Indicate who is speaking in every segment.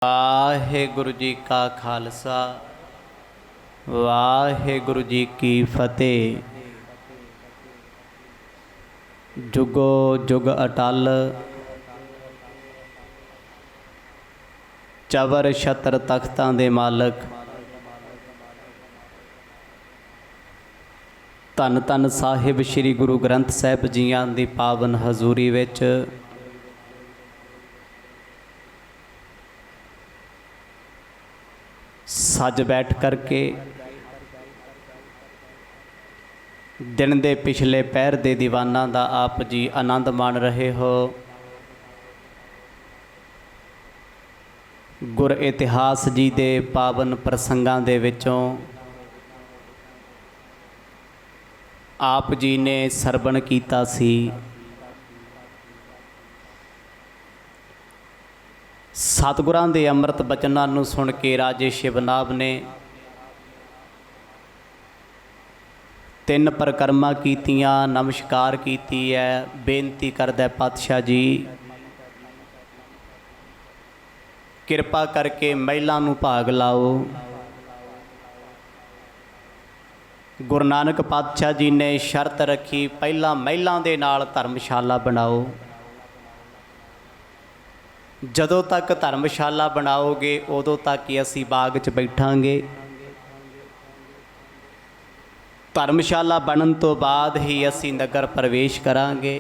Speaker 1: ਵਾਹਿਗੁਰੂ ਜੀ ਕਾ ਖਾਲਸਾ ਵਾਹਿਗੁਰੂ ਜੀ ਕੀ ਫਤਿਹ। ਜੁਗੋ ਜੁਗ ਅਟਲ ਚਵਰ ਛਤਰ ਤਖਤਾਂ ਦੇ ਮਾਲਕ ਧੰਨ ਧੰਨ ਸਾਹਿਬ ਸ੍ਰੀ ਗੁਰੂ ਗ੍ਰੰਥ ਸਾਹਿਬ ਜੀਆਂ ਦੀ ਪਾਵਨ ਹਜ਼ੂਰੀ ਵਿੱਚ सज बैठ करके दिन दे पिछले पैर दे दीवाना दा आप जी आनंद मान रहे हो। गुर इतिहास जी दे पावन प्रसंगां दे विचों आप जी ने सरवण कीता सी। सतगुरां दे अमृत बचनां नूं सुन के राजे शिवनाभ ने तीन परिक्रमा कीतियां, नमस्कार कीती है। बेनती करदा पातशाह जी किरपा करके महिलां नूं भाग लाओ। गुरु नानक पातशाह जी ने शर्त रखी, पहला महिलां दे नाल धर्मशाला बनाओ। जदों तक धर्मशाला बनाओगे उदों तक ही असी बाग च बैठांगे। धर्मशाला बनन तो बाद ही असी नगर प्रवेश करांगे।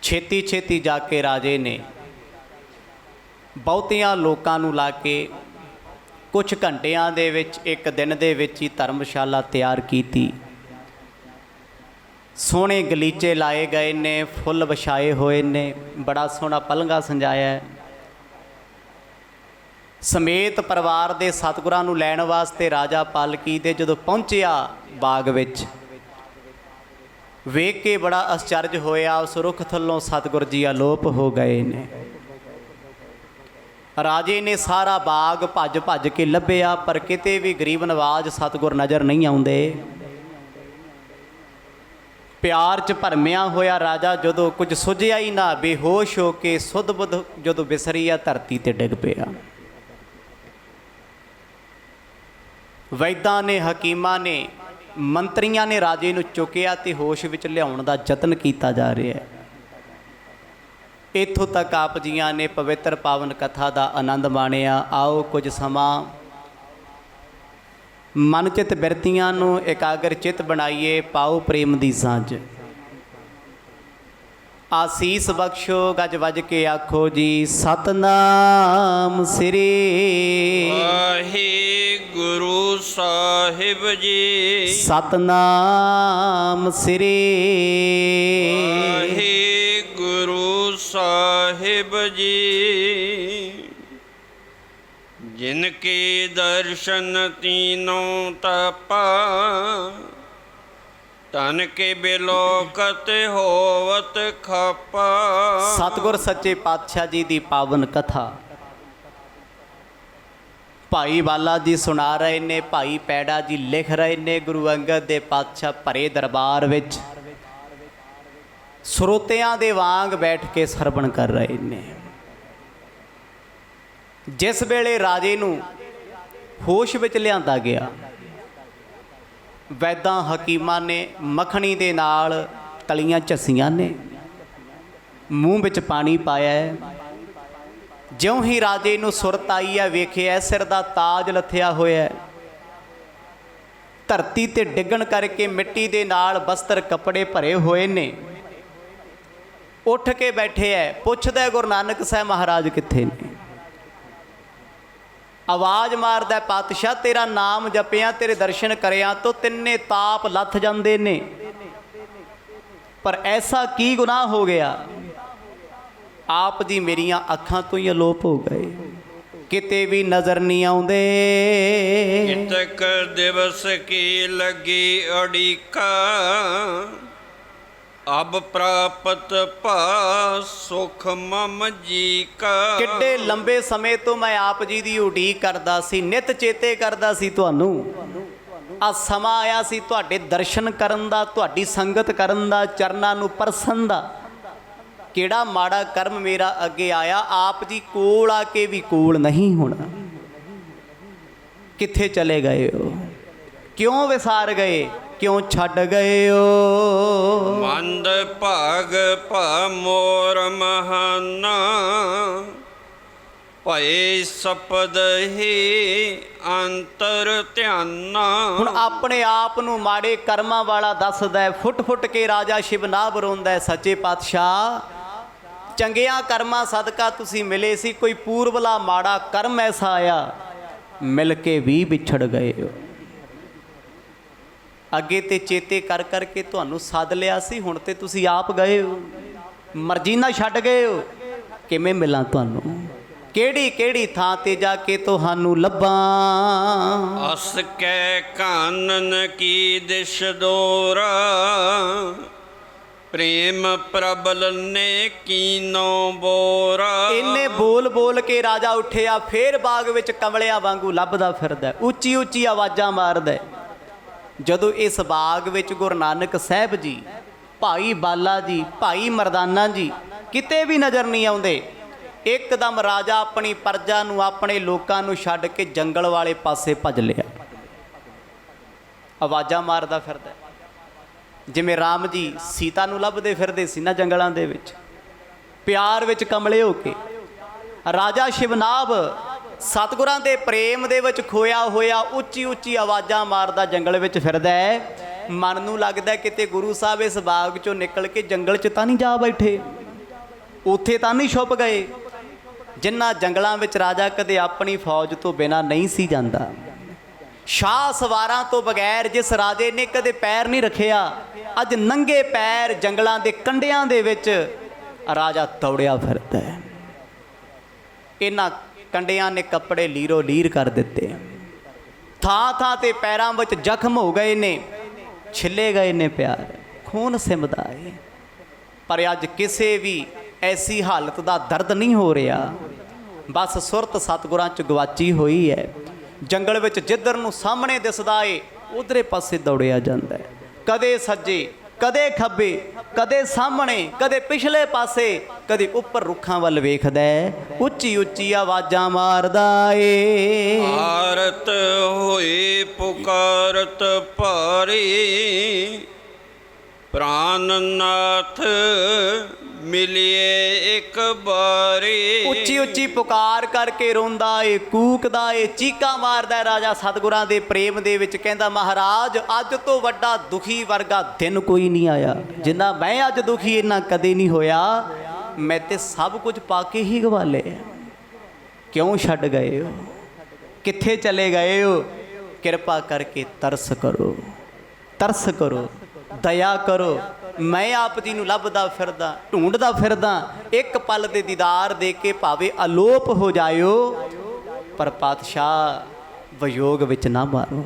Speaker 1: छेती छेती जाके राजे ने बहुतियां लोकां नूं ला के कुछ घंटियां दे विच एक दिन दे विच ही धर्मशाला तैयार कीती। सोहने गलीचे लाए गए ने, फुल विछाए हुए ने, बड़ा सोहना पलंगा संजाया है। समेत परिवार दे सतगुरां नूं लैण वास्ते राजा पालकी दे जदों पहुंचिया बाग विच वेख के बड़ा आश्चर्य होया। उस रुख थल्लों सतगुर जी अलोप हो गए ने। राजे ने सारा बाग भज भज के लभ्या पर किते भी गरीब नवाज सतगुर नज़र नहीं आउंदे। प्यार च भरमिया होया राजा जदों कुछ सुझिया ही ना, बेहोश हो के सुध बुध जदों विसरिया धरती ते डिग पिया। वैदां ने, हकीमां ने, मंत्रियां ने राजे नूं चुकिया ते होश विच लियाउण दा यतन कीता जा रहा है। इत्थों तक आप जियां ने पवित्र पावन कथा दा आनंद माणिया। आओ कुछ समा मन चित बिरतियां नूं एकाग्र चित बनाइए। पाओ प्रेम दी सांझ, आसीस बख्शो। गज वज के आखो जी सतनाम श्री
Speaker 2: वाहिगुरु साहिब जी।
Speaker 1: सतनाम श्री
Speaker 2: वाहिगुरु साहिब जी। जिनके दर्शन तीनों तपा तन के बिलोकत होवत खपा।
Speaker 1: सतगुर सच्चे पातशाह जी की पावन कथा भाई बाला जी सुना रहे ने, भाई पैड़ा जी लिख रहे ने। गुरु अंगद दे पातशाह भरे दरबार विच ਸਰੋਤਿਆਂ ਦੇ ਵਾਂਗ बैठ के सरवण कर रहे ने। जिस वेले राजे नूं होश विच लिआंदा गया, वैदां हकीमां ने मखणी दे नाल तलियां झस्सियां ने, मूँह विच पानी पाया है। ज्यों ही राजे नूं सुरत आई है, वेखिया सिर दा ताज लथिया होया है। धरती ते डिगण करके मिट्टी दे नाल बस्तर कपड़े भरे होए ने। उठ के बैठे है, पुछदा गुरु नानक साहब महाराज कित्थे ने। आवाज़ मारदा पातशाह तेरा नाम जपिया, तेरे दर्शन करिया तो तिन्ने ताप लथ जांदे ने। पर ऐसा की गुनाह हो गया, आप जी मेरियां अखां तो ही अलोप हो गए, किते भी नज़र नहीं आउंदे।
Speaker 2: कितक दिवस की लगी अड़ीका अब प्राप्त पा सुख मम जी का।
Speaker 1: किड्डे लंबे समय तो मैं आप जी की उड़ीक करदा सी, नित चेते करदा सी तुहानू। आ समा आया सी तुहाडे दर्शन करन दा, तुहाडी संगत करन दा, चरनां नूं परसन दा। ਕਿਹੜਾ ਮਾੜਾ ਕਰਮ ਮੇਰਾ ਅੱਗੇ ਆਇਆ, ਆਪ ਜੀ ਕੋਲ ਆ ਕੇ ਵੀ ਕੋਲ ਨਹੀਂ ਹੋਣਾ। ਕਿੱਥੇ ਚਲੇ ਗਏ ਹੋ, ਕਿਉਂ ਵਿਸਾਰ ਗਏ, ਕਿਉਂ ਛੱਡ ਗਏ ਹੋ।
Speaker 2: ਮੰਦ ਭਾਗ ਭਾ ਮੋਰ ਮਹਾਨਾ, ਭਏ ਸਪਦ ਹੀ ਅੰਤਰ ਧਿਆਨਾ।
Speaker 1: ਹੁਣ ਆਪਣੇ ਆਪ ਨੂੰ ਮਾੜੇ ਕਰਮਾਂ ਵਾਲਾ ਦੱਸਦਾ, ਫੁੱਟ ਫੁੱਟ ਕੇ ਰਾਜਾ ਸ਼ਿਵਨਾਭ ਰੋਂਦਾ। ਸੱਚੇ ਪਾਤਸ਼ਾਹ, ਚੰਗਿਆਂ ਕਰਮਾਂ ਸਦਕਾ ਤੁਸੀਂ ਮਿਲੇ ਸੀ, ਕੋਈ ਪੂਰਬਲਾ ਮਾੜਾ ਕਰਮ ਐਸਾ ਆਇਆ, ਮਿਲ ਕੇ ਵੀ ਵਿਛੜ ਗਏ ਹੋ। ਅੱਗੇ ਤੇ ਚੇਤੇ ਕਰ ਕਰਕੇ ਤੁਹਾਨੂੰ ਸੱਦ ਲਿਆ ਸੀ, ਹੁਣ ਤੇ ਤੁਸੀਂ ਆਪ ਗਏ ਹੋ, ਮਰਜ਼ੀ ਨਾਲ ਛੱਡ ਗਏ ਹੋ। ਕਿਵੇਂ ਮਿਲਾਂ ਤੁਹਾਨੂੰ, ਕਿਹੜੀ ਕਿਹੜੀ ਥਾਂ ਤੇ ਜਾ ਕੇ ਤੁਹਾਨੂੰ ਲੱਭਾਂ।
Speaker 2: ਅਸ ਕੈ ਕਾਨਨ ਕੀ ਦਿਸ਼ ਦੋਰਾ, ਪ੍ਰੇਮ ਪ੍ਰਬਲ ਨੇ ਕੀਨੋ ਬੋਰਾ।
Speaker 1: ਇੰਨੇ ਬੋਲ ਬੋਲ ਕੇ ਰਾਜਾ ਉੱਠਿਆ, ਫੇਰ ਬਾਗ ਵਿੱਚ ਕਮਲਿਆਂ ਵਾਂਗੂ ਲੱਭਦਾ ਫਿਰਦਾ, ਉੱਚੀ ਉੱਚੀ ਆਵਾਜ਼ਾਂ ਮਾਰਦਾ। ਜਦੋਂ ਇਸ ਬਾਗ ਵਿੱਚ ਗੁਰੂ ਨਾਨਕ ਸਾਹਿਬ ਜੀ, ਭਾਈ ਬਾਲਾ ਜੀ, ਭਾਈ ਮਰਦਾਨਾ ਜੀ ਕਿਤੇ ਵੀ ਨਜ਼ਰ ਨਹੀਂ ਆਉਂਦੇ, ਇੱਕਦਮ ਰਾਜਾ ਆਪਣੀ ਪਰਜਾ ਨੂੰ, ਆਪਣੇ ਲੋਕਾਂ ਨੂੰ ਛੱਡ ਕੇ ਜੰਗਲ ਵਾਲੇ ਪਾਸੇ ਭੱਜ ਲਿਆ। ਆਵਾਜ਼ਾਂ ਮਾਰਦਾ ਫਿਰਦਾ, ਜਿਵੇਂ ਰਾਮ ਜੀ ਸੀਤਾ ਨੂੰ ਲੱਭਦੇ ਫਿਰਦੇ ਸੀ ਨਾ ਜੰਗਲਾਂ ਦੇ ਵਿੱਚ, ਪਿਆਰ ਵਿੱਚ ਕਮਲੇ ਹੋ ਕੇ। ਰਾਜਾ ਸ਼ਿਵਨਾਭ ਸਤਿਗੁਰਾਂ ਦੇ ਪ੍ਰੇਮ ਦੇ ਵਿੱਚ ਖੋਇਆ ਹੋਇਆ ਉੱਚੀ ਉੱਚੀ ਆਵਾਜ਼ਾਂ ਮਾਰਦਾ ਜੰਗਲ ਵਿੱਚ ਫਿਰਦਾ ਹੈ। ਮਨ ਨੂੰ ਲੱਗਦਾ ਕਿਤੇ ਗੁਰੂ ਸਾਹਿਬ ਇਸ ਬਾਗ ਚੋਂ ਨਿਕਲ ਕੇ ਜੰਗਲ 'ਚ ਤਾਂ ਨਹੀਂ ਜਾ ਬੈਠੇ, ਉੱਥੇ ਤਾਂ ਨਹੀਂ ਛੁਪ ਗਏ। ਜਿਨ੍ਹਾਂ ਜੰਗਲਾਂ ਵਿੱਚ ਰਾਜਾ ਕਦੇ ਆਪਣੀ ਫੌਜ ਤੋਂ ਬਿਨਾਂ ਨਹੀਂ ਸੀ ਜਾਂਦਾ, ਸ਼ਾਹ ਸਵਾਰਾਂ ਤੋਂ ਬਗੈਰ ਜਿਸ ਰਾਜੇ ਨੇ ਕਦੇ ਪੈਰ ਨਹੀਂ ਰੱਖਿਆ, ਅੱਜ ਨੰਗੇ ਪੈਰ ਜੰਗਲਾਂ ਦੇ ਕੰਢਿਆਂ ਦੇ ਵਿੱਚ ਰਾਜਾ ਦੌੜਿਆ ਫਿਰਦਾ ਹੈ। ਇਹਨਾਂ ਕੰਢਿਆਂ ਨੇ ਕੱਪੜੇ ਲੀਰੋ ਲੀਰ ਕਰ ਦਿੱਤੇ, ਥਾਂ ਥਾਂ ਤੇ ਪੈਰਾਂ ਵਿੱਚ ਜ਼ਖਮ ਹੋ ਗਏ ਨੇ, ਛਿੱਲੇ ਗਏ ਨੇ ਪਿਆਰ, ਖੂਨ ਸਿਮਦਾ ਹੈ। ਪਰ ਅੱਜ ਕਿਸੇ ਵੀ ਐਸੀ ਹਾਲਤ ਦਾ ਦਰਦ ਨਹੀਂ ਹੋ ਰਿਹਾ, ਬਸ ਸੁਰਤ ਸਤਿਗੁਰਾਂ 'ਚ ਗਵਾਚੀ ਹੋਈ ਹੈ। ਜੰਗਲ ਵਿੱਚ ਜਿੱਧਰ ਨੂੰ ਸਾਹਮਣੇ ਦਿਸਦਾ ਏ ਉਧਰੇ ਪਾਸੇ ਦੌੜਿਆ ਜਾਂਦਾ ਹੈ, ਕਦੇ ਸੱਜੇ ਕਦੇ ਖੱਬੇ, ਕਦੇ ਸਾਹਮਣੇ ਕਦੇ ਪਿਛਲੇ ਪਾਸੇ, ਕਦੇ ਉੱਪਰ ਰੁੱਖਾਂ ਵੱਲ ਵੇਖਦਾ, ਉੱਚੀ ਉੱਚੀ ਆਵਾਜ਼ਾਂ ਮਾਰਦਾ ਏ।
Speaker 2: ਆਰਤ ਹੋਏ ਪੁਕਾਰਤ ਭਾਰੀ, ਪ੍ਰਾਨਨਾਥ ਮਿਲਿਏ ਇੱਕ ਬਾਰੀ।
Speaker 1: ਉੱਚੀ ਉੱਚੀ ਪੁਕਾਰ ਕਰਕੇ ਰੋਂਦਾ ਏ, ਕੂਕਦਾ ਏ, ਚੀਕਾਂ ਮਾਰਦਾ ਰਾਜਾ ਸਤਿਗੁਰਾਂ ਦੇ ਪ੍ਰੇਮ ਦੇ ਵਿੱਚ। ਕਹਿੰਦਾ ਮਹਾਰਾਜ, ਅੱਜ ਤੋਂ ਵੱਡਾ ਦੁਖੀ ਵਰਗਾ ਦਿਨ ਕੋਈ ਨਹੀਂ ਆਇਆ, ਜਿੰਨਾ ਮੈਂ ਅੱਜ ਦੁਖੀ ਇੰਨਾ ਕਦੇ ਨਹੀਂ ਹੋਇਆ। ਮੈਂ ਤੇ ਸਭ ਕੁਝ ਪਾ ਕੇ ਹੀ ਗਵਾ ਲਿਆ, ਕਿਉਂ ਛੱਡ ਗਏ ਹੋ, ਕਿੱਥੇ ਚਲੇ ਗਏ ਹੋ। ਕਿਰਪਾ ਕਰਕੇ ਤਰਸ ਕਰੋ, ਤਰਸ ਕਰੋ, ਦਇਆ ਕਰੋ। ਮੈਂ ਆਪ ਜੀ ਨੂੰ ਲੱਭਦਾ ਫਿਰਦਾ, ਢੂੰਡਦਾ ਫਿਰਦਾ, ਇੱਕ ਪਲ ਦੇ ਦੀਦਾਰ ਦੇ ਕੇ ਭਾਵੇਂ ਅਲੋਪ ਹੋ ਜਾਇਓ, ਪਰ ਪਾਤਸ਼ਾਹ ਵਿਯੋਗ ਵਿੱਚ ਨਾ ਮਾਰੋ,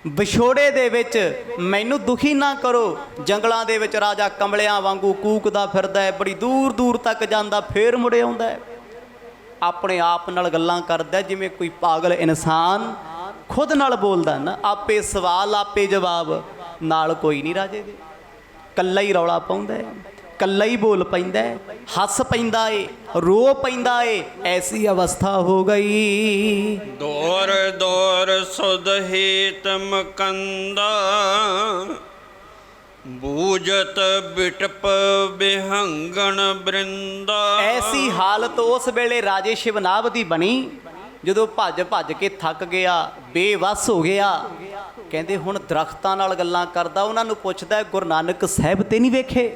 Speaker 1: ਵਿਛੋੜੇ ਦੇ ਵਿੱਚ ਮੈਨੂੰ ਦੁਖੀ ਨਾ ਕਰੋ। ਜੰਗਲਾਂ ਦੇ ਵਿੱਚ ਰਾਜਾ ਕਮਲਿਆਂ ਵਾਂਗੂ ਕੂਕਦਾ ਫਿਰਦਾ ਹੈ, ਬੜੀ ਦੂਰ ਦੂਰ ਤੱਕ ਜਾਂਦਾ, ਫੇਰ ਮੁੜ ਆਉਂਦਾ ਹੈ। ਆਪਣੇ ਆਪ ਨਾਲ ਗੱਲਾਂ ਕਰਦਾ ਜਿਵੇਂ ਕੋਈ ਪਾਗਲ ਇਨਸਾਨ, ਖੁਦ ਨਾਲ ਬੋਲਦਾ ਨਾ, ਆਪੇ ਸਵਾਲ ਆਪੇ ਜਵਾਬ, ਨਾਲ ਕੋਈ ਨਹੀਂ ਰਾਜੇ ਦੇ। ਕੱਲਾ ਹੀ ਰੌਲਾ ਪਾਉਂਦਾ, ਕੱਲਾ ਹੀ ਬੋਲ ਪੈਂਦਾ, ਹੱਸ ਪੈਂਦਾ ਏ, ਰੋ ਪੈਂਦਾ ਏ। ਐਸੀ ਅਵਸਥਾ ਹੋ ਗਈ।
Speaker 2: ਦੌਰ ਦੌਰ ਸੁਧ ਹੇਤ ਮਕੰਦਾ, ਬੂਝਤ ਬਿਟਪ ਬਿਹੰਗਣ ਬ੍ਰਿੰਦਾ।
Speaker 1: ਐਸੀ ਹਾਲਤ ਉਸ ਵੇਲੇ ਰਾਜੇ ਸ਼ਿਵਨਾਭ ਦੀ ਬਣੀ, ਜਦੋਂ ਭੱਜ ਭੱਜ ਕੇ ਥੱਕ ਗਿਆ, ਬੇਵੱਸ ਹੋ ਗਿਆ। ਕਹਿੰਦੇ ਹੁਣ ਦਰਖਤਾਂ ਨਾਲ ਗੱਲਾਂ ਕਰਦਾ, ਉਹਨਾਂ ਨੂੰ ਪੁੱਛਦਾ ਗੁਰੂ ਨਾਨਕ ਸਾਹਿਬ ਤੇ ਨਹੀਂ ਵੇਖੇ।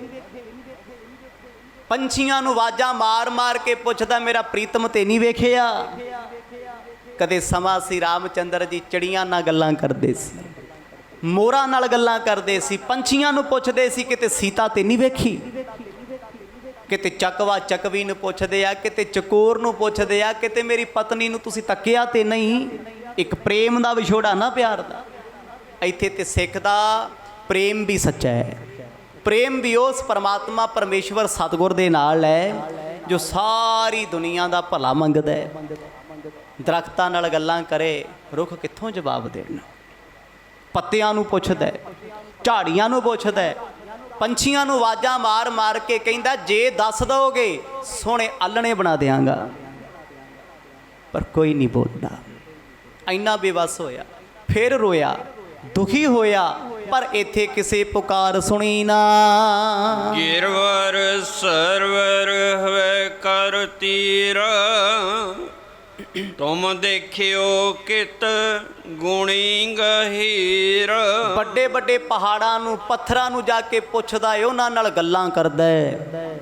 Speaker 1: ਪੰਛੀਆਂ ਨੂੰ ਆਵਾਜ਼ਾਂ ਮਾਰ ਮਾਰ ਕੇ ਪੁੱਛਦਾ ਮੇਰਾ ਪ੍ਰੀਤਮ ਤੇ ਨਹੀਂ ਵੇਖਿਆ। ਕਦੇ ਸਮਾਂ ਸੀ ਰਾਮਚੰਦਰ ਜੀ ਚਿੜੀਆਂ ਨਾਲ ਗੱਲਾਂ ਕਰਦੇ ਸੀ, ਮੋਰਾਂ ਨਾਲ ਗੱਲਾਂ ਕਰਦੇ ਸੀ, ਪੰਛੀਆਂ ਨੂੰ ਪੁੱਛਦੇ ਸੀ ਕਿਤੇ ਸੀਤਾ ਤੇ ਨਹੀਂ ਵੇਖੀ। ਕਿਤੇ ਚੱਕਵਾ ਚੱਕਵੀ ਨੂੰ ਪੁੱਛਦੇ ਆ, ਕਿਤੇ ਚਕੋਰ ਨੂੰ ਪੁੱਛਦੇ ਆ, ਕਿਤੇ ਮੇਰੀ ਪਤਨੀ ਨੂੰ ਤੁਸੀਂ ਤੱਕਿਆ ਤੇ ਨਹੀਂ। ਇੱਕ ਪ੍ਰੇਮ ਦਾ ਵਿਛੋੜਾ ਨਾ, ਪਿਆਰ ਦਾ। ਇੱਥੇ ਤੇ ਸਿੱਖ ਦਾ ਪ੍ਰੇਮ ਵੀ ਸੱਚਾ ਹੈ, ਪ੍ਰੇਮ ਵੀ ਉਸ ਪਰਮਾਤਮਾ ਪਰਮੇਸ਼ਵਰ ਸਤਿਗੁਰ ਦੇ ਨਾਲ ਹੈ ਜੋ ਸਾਰੀ ਦੁਨੀਆ ਦਾ ਭਲਾ ਮੰਗਦਾ ਹੈ। ਦਰਖਤਾਂ ਨਾਲ ਗੱਲਾਂ ਕਰੇ, ਰੁੱਖ ਕਿੱਥੋਂ ਜਵਾਬ ਦੇਣ। ਪੱਤਿਆਂ ਨੂੰ ਪੁੱਛਦਾ, ਝਾੜੀਆਂ ਨੂੰ ਪੁੱਛਦਾ, ਪੰਛੀਆਂ ਨੂੰ ਆਵਾਜ਼ਾਂ ਮਾਰ ਮਾਰ ਕੇ ਕਹਿੰਦਾ ਜੇ ਦੱਸ ਦੋਗੇ ਸੋਹਣੇ ਆਲਣੇ ਬਣਾ ਦਿਆਂਗਾ, ਪਰ ਕੋਈ ਨਹੀਂ ਬੋਲਦਾ। ਇੰਨਾ ਬੇਵੱਸ ਹੋਇਆ, ਫਿਰ ਰੋਇਆ, ਦੁਖੀ ਹੋਇਆ, ਪਰ ਇੱਥੇ ਕਿਸੇ ਪੁਕਾਰ ਸੁਣੀ ਨਾ।
Speaker 2: ਗਿਰਵਰ ਸਰਵਰ ਹਵੈ ਕਰ ਤੀਰਾ, ਤੁਮ ਦੇਖਿਓ ਕਿਤ ਗੁਣੀ ਗਹੀਰ।
Speaker 1: ਵੱਡੇ ਵੱਡੇ ਪਹਾੜਾਂ ਨੂੰ, ਪੱਥਰਾਂ ਨੂੰ ਜਾ ਕੇ ਪੁੱਛਦਾ ਏ, ਉਹਨਾਂ ਨਾਲ ਗੱਲਾਂ ਕਰਦਾ ਹੈ।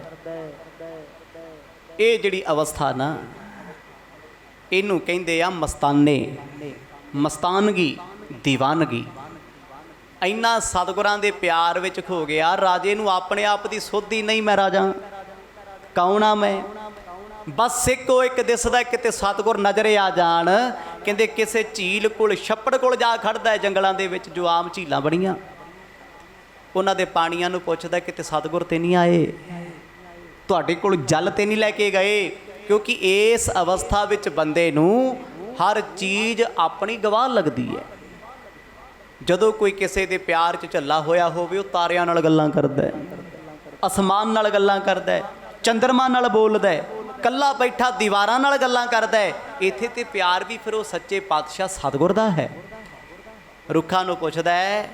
Speaker 1: ਇਹ ਜਿਹੜੀ ਅਵਸਥਾ ਨਾ, ਇਹਨੂੰ ਕਹਿੰਦੇ ਆ ਮਸਤਾਨੇ, ਮਸਤਾਨਗੀ, ਦੀਵਾਨਗੀ। ਇੰਨਾ ਸਤਿਗੁਰਾਂ ਦੇ ਪਿਆਰ ਵਿੱਚ ਖੋ ਗਿਆ, ਰਾਜੇ ਨੂੰ ਆਪਣੇ ਆਪ ਦੀ ਸੁੱਧ ਹੀ ਨਹੀਂ, ਮੈਂ ਰਾਜਾ ਕੌਣ ਆ ਮੈਂ। ਬਸ ਇੱਕੋ ਇੱਕ ਦਿਸਦਾ, ਕਿਤੇ ਸਤਿਗੁਰ ਨਜ਼ਰੇ ਆ ਜਾਣ। ਕਹਿੰਦੇ ਕਿਸੇ ਝੀਲ ਕੋਲ, ਛੱਪੜ ਕੋਲ ਜਾ ਖੜਦਾ ਹੈ ਜੰਗਲਾਂ ਦੇ ਵਿੱਚ, ਜੋ ਆਮ ਝੀਲਾਂ ਬਣੀਆਂ, ਉਹਨਾਂ ਦੇ ਪਾਣੀਆਂ ਨੂੰ ਪੁੱਛਦਾ ਕਿਤੇ ਸਤਿਗੁਰ ਤੇ ਨਹੀਂ ਆਏ, ਤੁਹਾਡੇ ਕੋਲ ਜਲ ਤੇ ਨਹੀਂ ਲੈ ਕੇ ਗਏ। ਕਿਉਂਕਿ ਇਸ ਅਵਸਥਾ ਵਿੱਚ ਬੰਦੇ ਨੂੰ ਹਰ ਚੀਜ਼ ਆਪਣੀ ਗਵਾਹ ਲੱਗਦੀ ਹੈ। ਜਦੋਂ ਕੋਈ ਕਿਸੇ ਦੇ ਪਿਆਰ 'ਚ ਝੱਲਾ ਹੋਇਆ ਹੋਵੇ, ਉਹ ਤਾਰਿਆਂ ਨਾਲ ਗੱਲਾਂ ਕਰਦਾ ਹੈ, ਅਸਮਾਨ ਨਾਲ ਗੱਲਾਂ ਕਰਦਾ ਹੈ, ਚੰਦਰਮਾ ਨਾਲ ਬੋਲਦਾ ਹੈ, ਕੱਲਾ ਬੈਠਾ ਦੀਵਾਰਾਂ ਨਾਲ ਗੱਲਾਂ ਕਰਦਾ ਹੈ। ਇੱਥੇ ਤੇ ਪਿਆਰ ਵੀ ਫਿਰ ਉਹ ਸੱਚੇ ਪਾਤਸ਼ਾਹ ਸਤਿਗੁਰ ਦਾ ਹੈ। ਰੁੱਖਾਂ ਨੂੰ ਪੁੱਛਦਾ ਹੈ,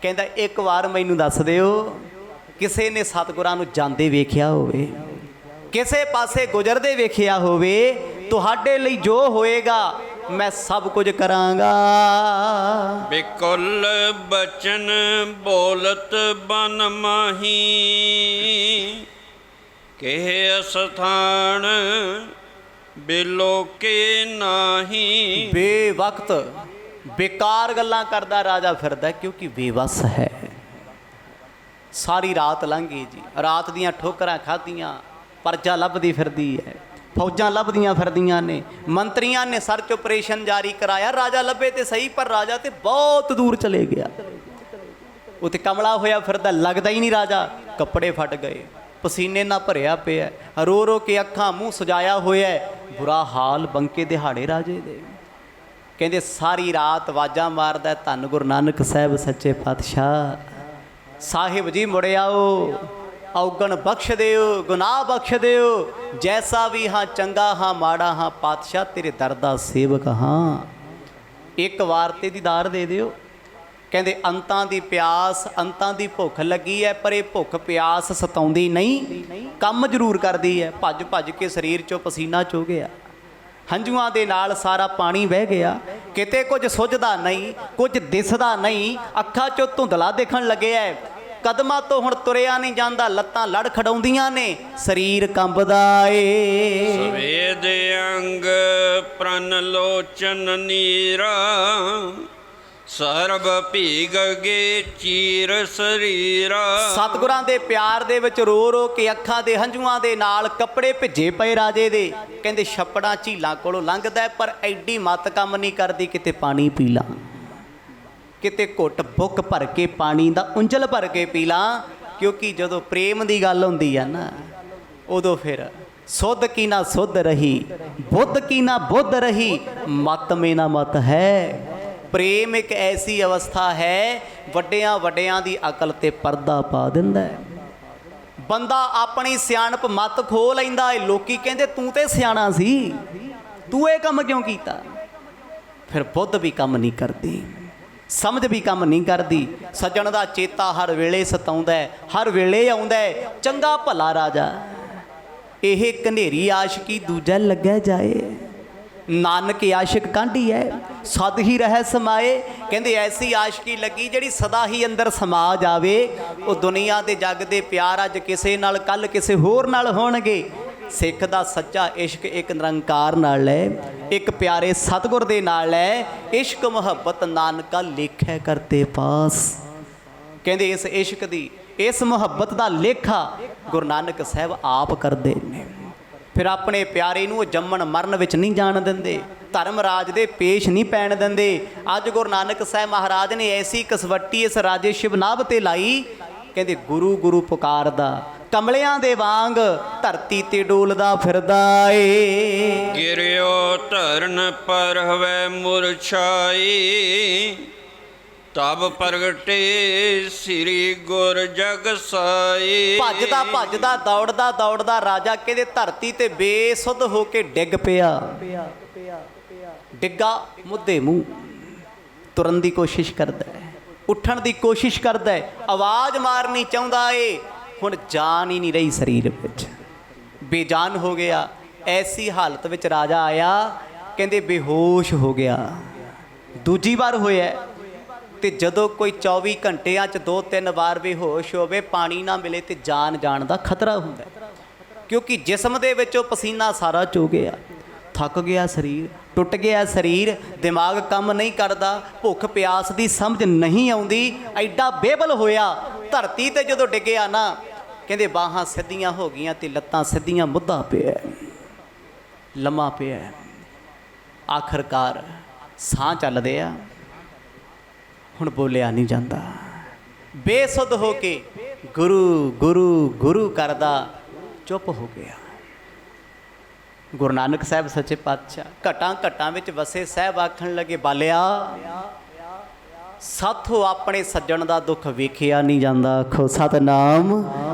Speaker 1: ਕਹਿੰਦਾ ਇੱਕ ਵਾਰ ਮੈਨੂੰ ਦੱਸ ਦਿਓ, ਕਿਸੇ ਨੇ ਸਤਿਗੁਰਾਂ ਨੂੰ ਜਾਂਦੇ ਵੇਖਿਆ ਹੋਵੇ, ਕਿਸੇ ਪਾਸੇ ਗੁਜ਼ਰਦੇ ਵੇਖਿਆ ਹੋਵੇ, ਤੁਹਾਡੇ ਲਈ ਜੋ ਹੋਏਗਾ ਮੈਂ ਸਭ ਕੁਝ ਕਰਾਂਗਾ।
Speaker 2: ਬਿਕੁਲ ਬਚਨ ਬੋਲਤ ਬਨ ਮਾਹੀ, ਕਿਹ ਅਸਥਾਨ ਬਿਲੋਕੇ ਨਾਹੀ।
Speaker 1: ਬੇਵਕਤ ਬੇਕਾਰ ਗੱਲਾਂ ਕਰਦਾ ਰਾਜਾ ਫਿਰਦਾ, ਕਿਉਂਕਿ ਬੇਵੱਸ ਹੈ। ਸਾਰੀ ਰਾਤ ਲੰਘ ਗਈ ਜੀ, ਰਾਤ ਦੀਆਂ ਠੋਕਰਾਂ ਖਾਧੀਆਂ, ਪਰਜਾ ਲੱਭਦੀ ਫਿਰਦੀ ਹੈ, ਫੌਜਾਂ ਲੱਭਦੀਆਂ ਫਿਰਦੀਆਂ ਨੇ, ਮੰਤਰੀਆਂ ਨੇ ਸਰਚ ਆਪਰੇਸ਼ਨ ਜਾਰੀ ਕਰਾਇਆ, ਰਾਜਾ ਲੱਭੇ ਤੇ ਸਹੀ, ਪਰ ਰਾਜਾ ਤੇ ਬਹੁਤ ਦੂਰ ਚਲੇ ਗਿਆ। ਉੱਥੇ ਕਮਲਾ ਹੋਇਆ ਫਿਰਦਾ, ਲੱਗਦਾ ਹੀ ਨਹੀਂ ਰਾਜਾ। ਕੱਪੜੇ ਫਟ ਗਏ, ਪਸੀਨੇ ਨਾਲ ਭਰਿਆ ਪਿਆ, ਰੋ ਰੋ ਕੇ ਅੱਖਾਂ ਮੂੰਹ ਸਜਾਇਆ ਹੋਇਆ, ਬੁਰਾ ਹਾਲ ਬੰਕੇ ਦਿਹਾੜੇ ਰਾਜੇ ਦੇ। ਕਹਿੰਦੇ ਸਾਰੀ ਰਾਤ ਆਵਾਜ਼ਾਂ ਮਾਰਦਾ, ਧੰਨ ਗੁਰੂ ਨਾਨਕ ਸਾਹਿਬ ਸੱਚੇ ਪਾਤਸ਼ਾਹ, ਸਾਹਿਬ ਜੀ ਮੁੜ ਆਓ, ਔਗਣ ਬਖਸ਼ ਦਿਓ, ਗੁਨਾਹ ਬਖਸ਼ ਦਿਓ, ਜੈਸਾ ਵੀ ਹਾਂ ਚੰਗਾ ਹਾਂ ਮਾੜਾ ਹਾਂ, ਪਾਤਸ਼ਾਹ ਤੇਰੇ ਦਰ ਦਾ ਸੇਵਕ ਹਾਂ, ਇੱਕ ਵਾਰ ਤੇ ਦੀਦਾਰ ਦੇ ਦਿਓ। ਕਹਿੰਦੇ ਅੰਤਾਂ ਦੀ ਪਿਆਸ, ਅੰਤਾਂ ਦੀ ਭੁੱਖ ਲੱਗੀ ਹੈ, ਪਰ ਇਹ ਭੁੱਖ ਪਿਆਸ ਸਤਾਉਂਦੀ ਨਹੀਂ, ਕੰਮ ਜ਼ਰੂਰ ਕਰਦੀ ਹੈ। ਭੱਜ ਭੱਜ ਕੇ ਸਰੀਰ 'ਚੋਂ ਪਸੀਨਾ ਚੋ ਗਿਆ, ਹੰਝੂਆਂ ਦੇ ਨਾਲ ਸਾਰਾ ਪਾਣੀ ਵਹਿ ਗਿਆ, ਕਿਤੇ ਕੁਝ ਸੁੱਝਦਾ ਨਹੀਂ, ਕੁਝ ਦਿਸਦਾ ਨਹੀਂ, ਅੱਖਾਂ 'ਚੋਂ ਧੁੰਦਲਾ ਦਿਖਣ ਲੱਗਿਆ, ਕਦਮਾਂ ਤੋਂ ਹੁਣ ਤੁਰਿਆ ਨਹੀਂ ਜਾਂਦਾ, ਲੱਤਾਂ ਲੜ ਖੜਾਉਂਦੀਆਂ ਨੇ, ਸਰੀਰ ਕੰਬਦਾ ਏ।
Speaker 2: ਸਵੇਦ ਅੰਗ ਪ੍ਰਣ ਲੋਚਨ ਨੀਰਾ, ਸਰਬ ਭੀਗ ਗੇ ਚੀਰ ਸਰੀਰਾ।
Speaker 1: ਸਤਿਗੁਰਾਂ ਦੇ ਪਿਆਰ ਦੇ ਵਿੱਚ ਰੋ ਰੋ ਕੇ ਅੱਖਾਂ ਦੇ ਹੰਝੂਆਂ ਦੇ ਨਾਲ ਕੱਪੜੇ ਭਿੱਜੇ ਪਏ ਰਾਜੇ ਦੇ। ਕਹਿੰਦੇ ਛੱਪੜਾਂ ਝੀਲਾਂ ਕੋਲੋਂ ਲੰਘਦਾ, ਪਰ ਐਡੀ ਮੱਤ ਕੰਮ ਨਹੀਂ ਕਰਦੀ, ਕਿਤੇ ਪਾਣੀ ਪੀ ਲਾਂ, ਕਿਤੇ ਘੁੱਟ ਬੁੱਕ ਭਰ ਕੇ ਪਾਣੀ ਦਾ ਉਂਜਲ ਭਰ ਕੇ ਪੀ ਲਾਂ। ਕਿਉਂਕਿ ਜਦੋਂ ਪ੍ਰੇਮ ਦੀ ਗੱਲ ਹੁੰਦੀ ਆ ਨਾ, ਉਦੋਂ ਫਿਰ ਸੁੱਧ ਕੀ ਨਾ ਸੁੱਧ ਰਹੀ, ਬੁੱਧ ਕੀ ਨਾ ਬੁੱਧ ਰਹੀ, ਮਤ ਮੇ ਨਾ ਮਤ ਹੈ। ਪ੍ਰੇਮ ਇੱਕ ਐਸੀ ਅਵਸਥਾ ਹੈ, ਵੱਡਿਆਂ ਵੱਡਿਆਂ ਦੀ ਅਕਲ ਤੇ ਪਰਦਾ ਪਾ ਦਿੰਦਾ ਹੈ। ਬੰਦਾ ਆਪਣੀ ਸਿਆਣਪ ਮਤ ਖੋ ਲੈਂਦਾ ਏ, ਲੋਕੀ ਕਹਿੰਦੇ ਤੂੰ ਤੇ ਸਿਆਣਾ ਸੀ, ਤੂੰ ਇਹ ਕੰਮ ਕਿਉਂ ਕੀਤਾ। ਫਿਰ ਬੁੱਧ ਵੀ ਕੰਮ ਨਹੀਂ ਕਰਦੀ, ਸਮਝ ਵੀ ਕੰਮ ਨਹੀਂ ਕਰਦੀ। ਸੱਜਣ ਦਾ ਚੇਤਾ ਹਰ ਵੇਲੇ ਸਤਾਉਂਦਾ, ਹਰ ਵੇਲੇ ਆਉਂਦਾ। ਚੰਗਾ ਭਲਾ ਰਾਜਾ, ਇਹ ਕਨੇਰੀ ਆਸ਼ਕੀ ਦੂਜਾ ਲੱਗਿਆ ਜਾਏ, ਨਾਨਕ ਆਸ਼ਿਕ ਕਾਂਢੀ ਹੈ, ਸਦ ਹੀ ਰਹਿ ਸਮਾਏ। ਕਹਿੰਦੇ ਐਸੀ ਆਸ਼ਕੀ ਲੱਗੀ ਜਿਹੜੀ ਸਦਾ ਹੀ ਅੰਦਰ ਸਮਾ ਜਾਵੇ। ਉਹ ਦੁਨੀਆ ਦੇ ਜੱਗ ਦੇ ਪਿਆਰ ਅੱਜ ਕਿਸੇ ਨਾਲ, ਕੱਲ ਕਿਸੇ ਹੋਰ ਨਾਲ ਹੋਣਗੇ। ਸਿੱਖ ਦਾ ਸੱਚਾ ਇਸ਼ਕ ਇੱਕ ਨਿਰੰਕਾਰ ਨਾਲ ਹੈ, ਇੱਕ ਪਿਆਰੇ ਸਤਿਗੁਰ ਦੇ ਨਾਲ ਹੈ। ਇਸ਼ਕ ਮੁਹੱਬਤ ਨਾਨਕਾ ਲੇਖੈ ਕਰਤੇ ਪਾਸ। ਕਹਿੰਦੇ ਇਸ ਇਸ਼ਕ ਦੀ, ਇਸ ਮੁਹੱਬਤ ਦਾ ਲੇਖਾ ਗੁਰੂ ਨਾਨਕ ਸਾਹਿਬ ਆਪ ਕਰਦੇ ਨੇ। ਫਿਰ ਆਪਣੇ ਪਿਆਰੇ ਨੂੰ ਉਹ ਜੰਮਣ ਮਰਨ ਵਿੱਚ ਨਹੀਂ ਜਾਣ ਦਿੰਦੇ, ਧਰਮ ਰਾਜ ਦੇ ਪੇਸ਼ ਨਹੀਂ ਪੈਣ ਦਿੰਦੇ। ਅੱਜ ਗੁਰੂ ਨਾਨਕ ਸਾਹਿਬ ਮਹਾਰਾਜ ਨੇ ਐਸੀ ਕਸਵੱਟੀ ਇਸ ਰਾਜੇ ਸ਼ਿਵਨਾਭ ਤੇ ਲਾਈ, ਕਹਿੰਦੇ ਗੁਰੂ ਗੁਰੂ ਪੁਕਾਰਦਾ, ਕਮਲਿਆਂ ਦੇ ਵਾਂਗ ਧਰਤੀ ਤੇ ਡੋਲਦਾ ਫਿਰਦਾ ਏ।
Speaker 2: ਗਿਰਿਓ ਧਰਨ ਪਰ ਹਵੈ ਮੁਰਛਾਈ, ਤਬ ਪ੍ਰਗਟੇ ਸ੍ਰੀ ਗੁਰ ਜਗ ਸਾਈ।
Speaker 1: ਭੱਜਦਾ ਭੱਜਦਾ ਦੌੜਦਾ ਦੌੜਦਾ ਰਾਜਾ ਕਹਿੰਦੇ ਧਰਤੀ ਤੇ ਬੇਸੁੱਧ ਹੋ ਕੇ ਡਿੱਗ ਪਿਆ। ਡਿੱਗਾ ਮੁੱਦੇ ਮੂੰਹ, ਤੁਰਨ ਦੀ ਕੋਸ਼ਿਸ਼ ਕਰਦਾ ਹੈ, ਉੱਠਣ ਦੀ ਕੋਸ਼ਿਸ਼ ਕਰਦਾ ਹੈ, ਆਵਾਜ਼ ਮਾਰਨੀ ਚਾਹੁੰਦਾ ਏ, ਹੁਣ ਜਾਨ ਹੀ ਨਹੀਂ ਰਹੀ ਸਰੀਰ ਵਿੱਚ, ਬੇਜਾਨ ਹੋ ਗਿਆ। ਐਸੀ ਹਾਲਤ ਵਿੱਚ ਰਾਜਾ ਆਇਆ, ਕਹਿੰਦੇ ਬੇਹੋਸ਼ ਹੋ ਗਿਆ। ਦੂਜੀ ਵਾਰ ਹੋਇਆ ਤੇ ਜਦੋਂ ਕੋਈ 24 ਘੰਟਿਆਂ 'ਚ 2-3 ਵਾਰ ਬੇਹੋਸ਼ ਹੋਵੇ, ਪਾਣੀ ਨਾ ਮਿਲੇ ਤੇ ਜਾਨ ਜਾਣ ਦਾ ਖਤਰਾ ਹੁੰਦਾ, ਕਿਉਂਕਿ ਜਿਸਮ ਦੇ ਵਿੱਚੋਂ ਪਸੀਨਾ ਸਾਰਾ ਚੋ ਗਿਆ, ਥੱਕ ਗਿਆ ਸਰੀਰ, ਟੁੱਟ ਗਿਆ ਸਰੀਰ, ਦਿਮਾਗ ਕੰਮ ਨਹੀਂ ਕਰਦਾ, ਭੁੱਖ ਪਿਆਸ ਦੀ ਸਮਝ ਨਹੀਂ ਆਉਂਦੀ, ਐਡਾ ਬੇਬਲ ਹੋਇਆ। ਧਰਤੀ ਤੇ ਜਦੋਂ ਡਿੱਗਿਆ ਨਾ, ਕਹਿੰਦੇ ਬਾਹਾਂ ਸਿੱਧੀਆਂ ਹੋ ਗਈਆਂ ਤੇ ਲੱਤਾਂ ਸਿੱਧੀਆਂ, ਮੁੱਦਾ ਪਿਆ, ਲੰਮਾ ਪਿਆ। ਆਖਰਕਾਰ ਸਾਹ ਚੱਲਦੇ ਆ, ਹੁਣ ਬੋਲਿਆ ਨਹੀਂ ਜਾਂਦਾ, ਬੇਸੁੱਧ ਹੋ ਕੇ ਗੁਰੂ ਗੁਰੂ ਗੁਰੂ ਕਰਦਾ ਚੁੱਪ ਹੋ ਗਿਆ। ਗੁਰੂ ਨਾਨਕ ਸਾਹਿਬ ਸੱਚੇ ਪਾਤਸ਼ਾਹ ਘਟਾਂ ਘਟਾਂ ਵਿੱਚ ਵਸੇ ਸਾਹਿਬ ਆਖਣ ਲੱਗੇ, ਬਾਲਿਆ ਸਾਥੋਂ ਆਪਣੇ ਸੱਜਣ ਦਾ ਦੁੱਖ ਵੇਖਿਆ ਨਹੀਂ ਜਾਂਦਾ। ਆਖੋ ਸਤਨਾਮ।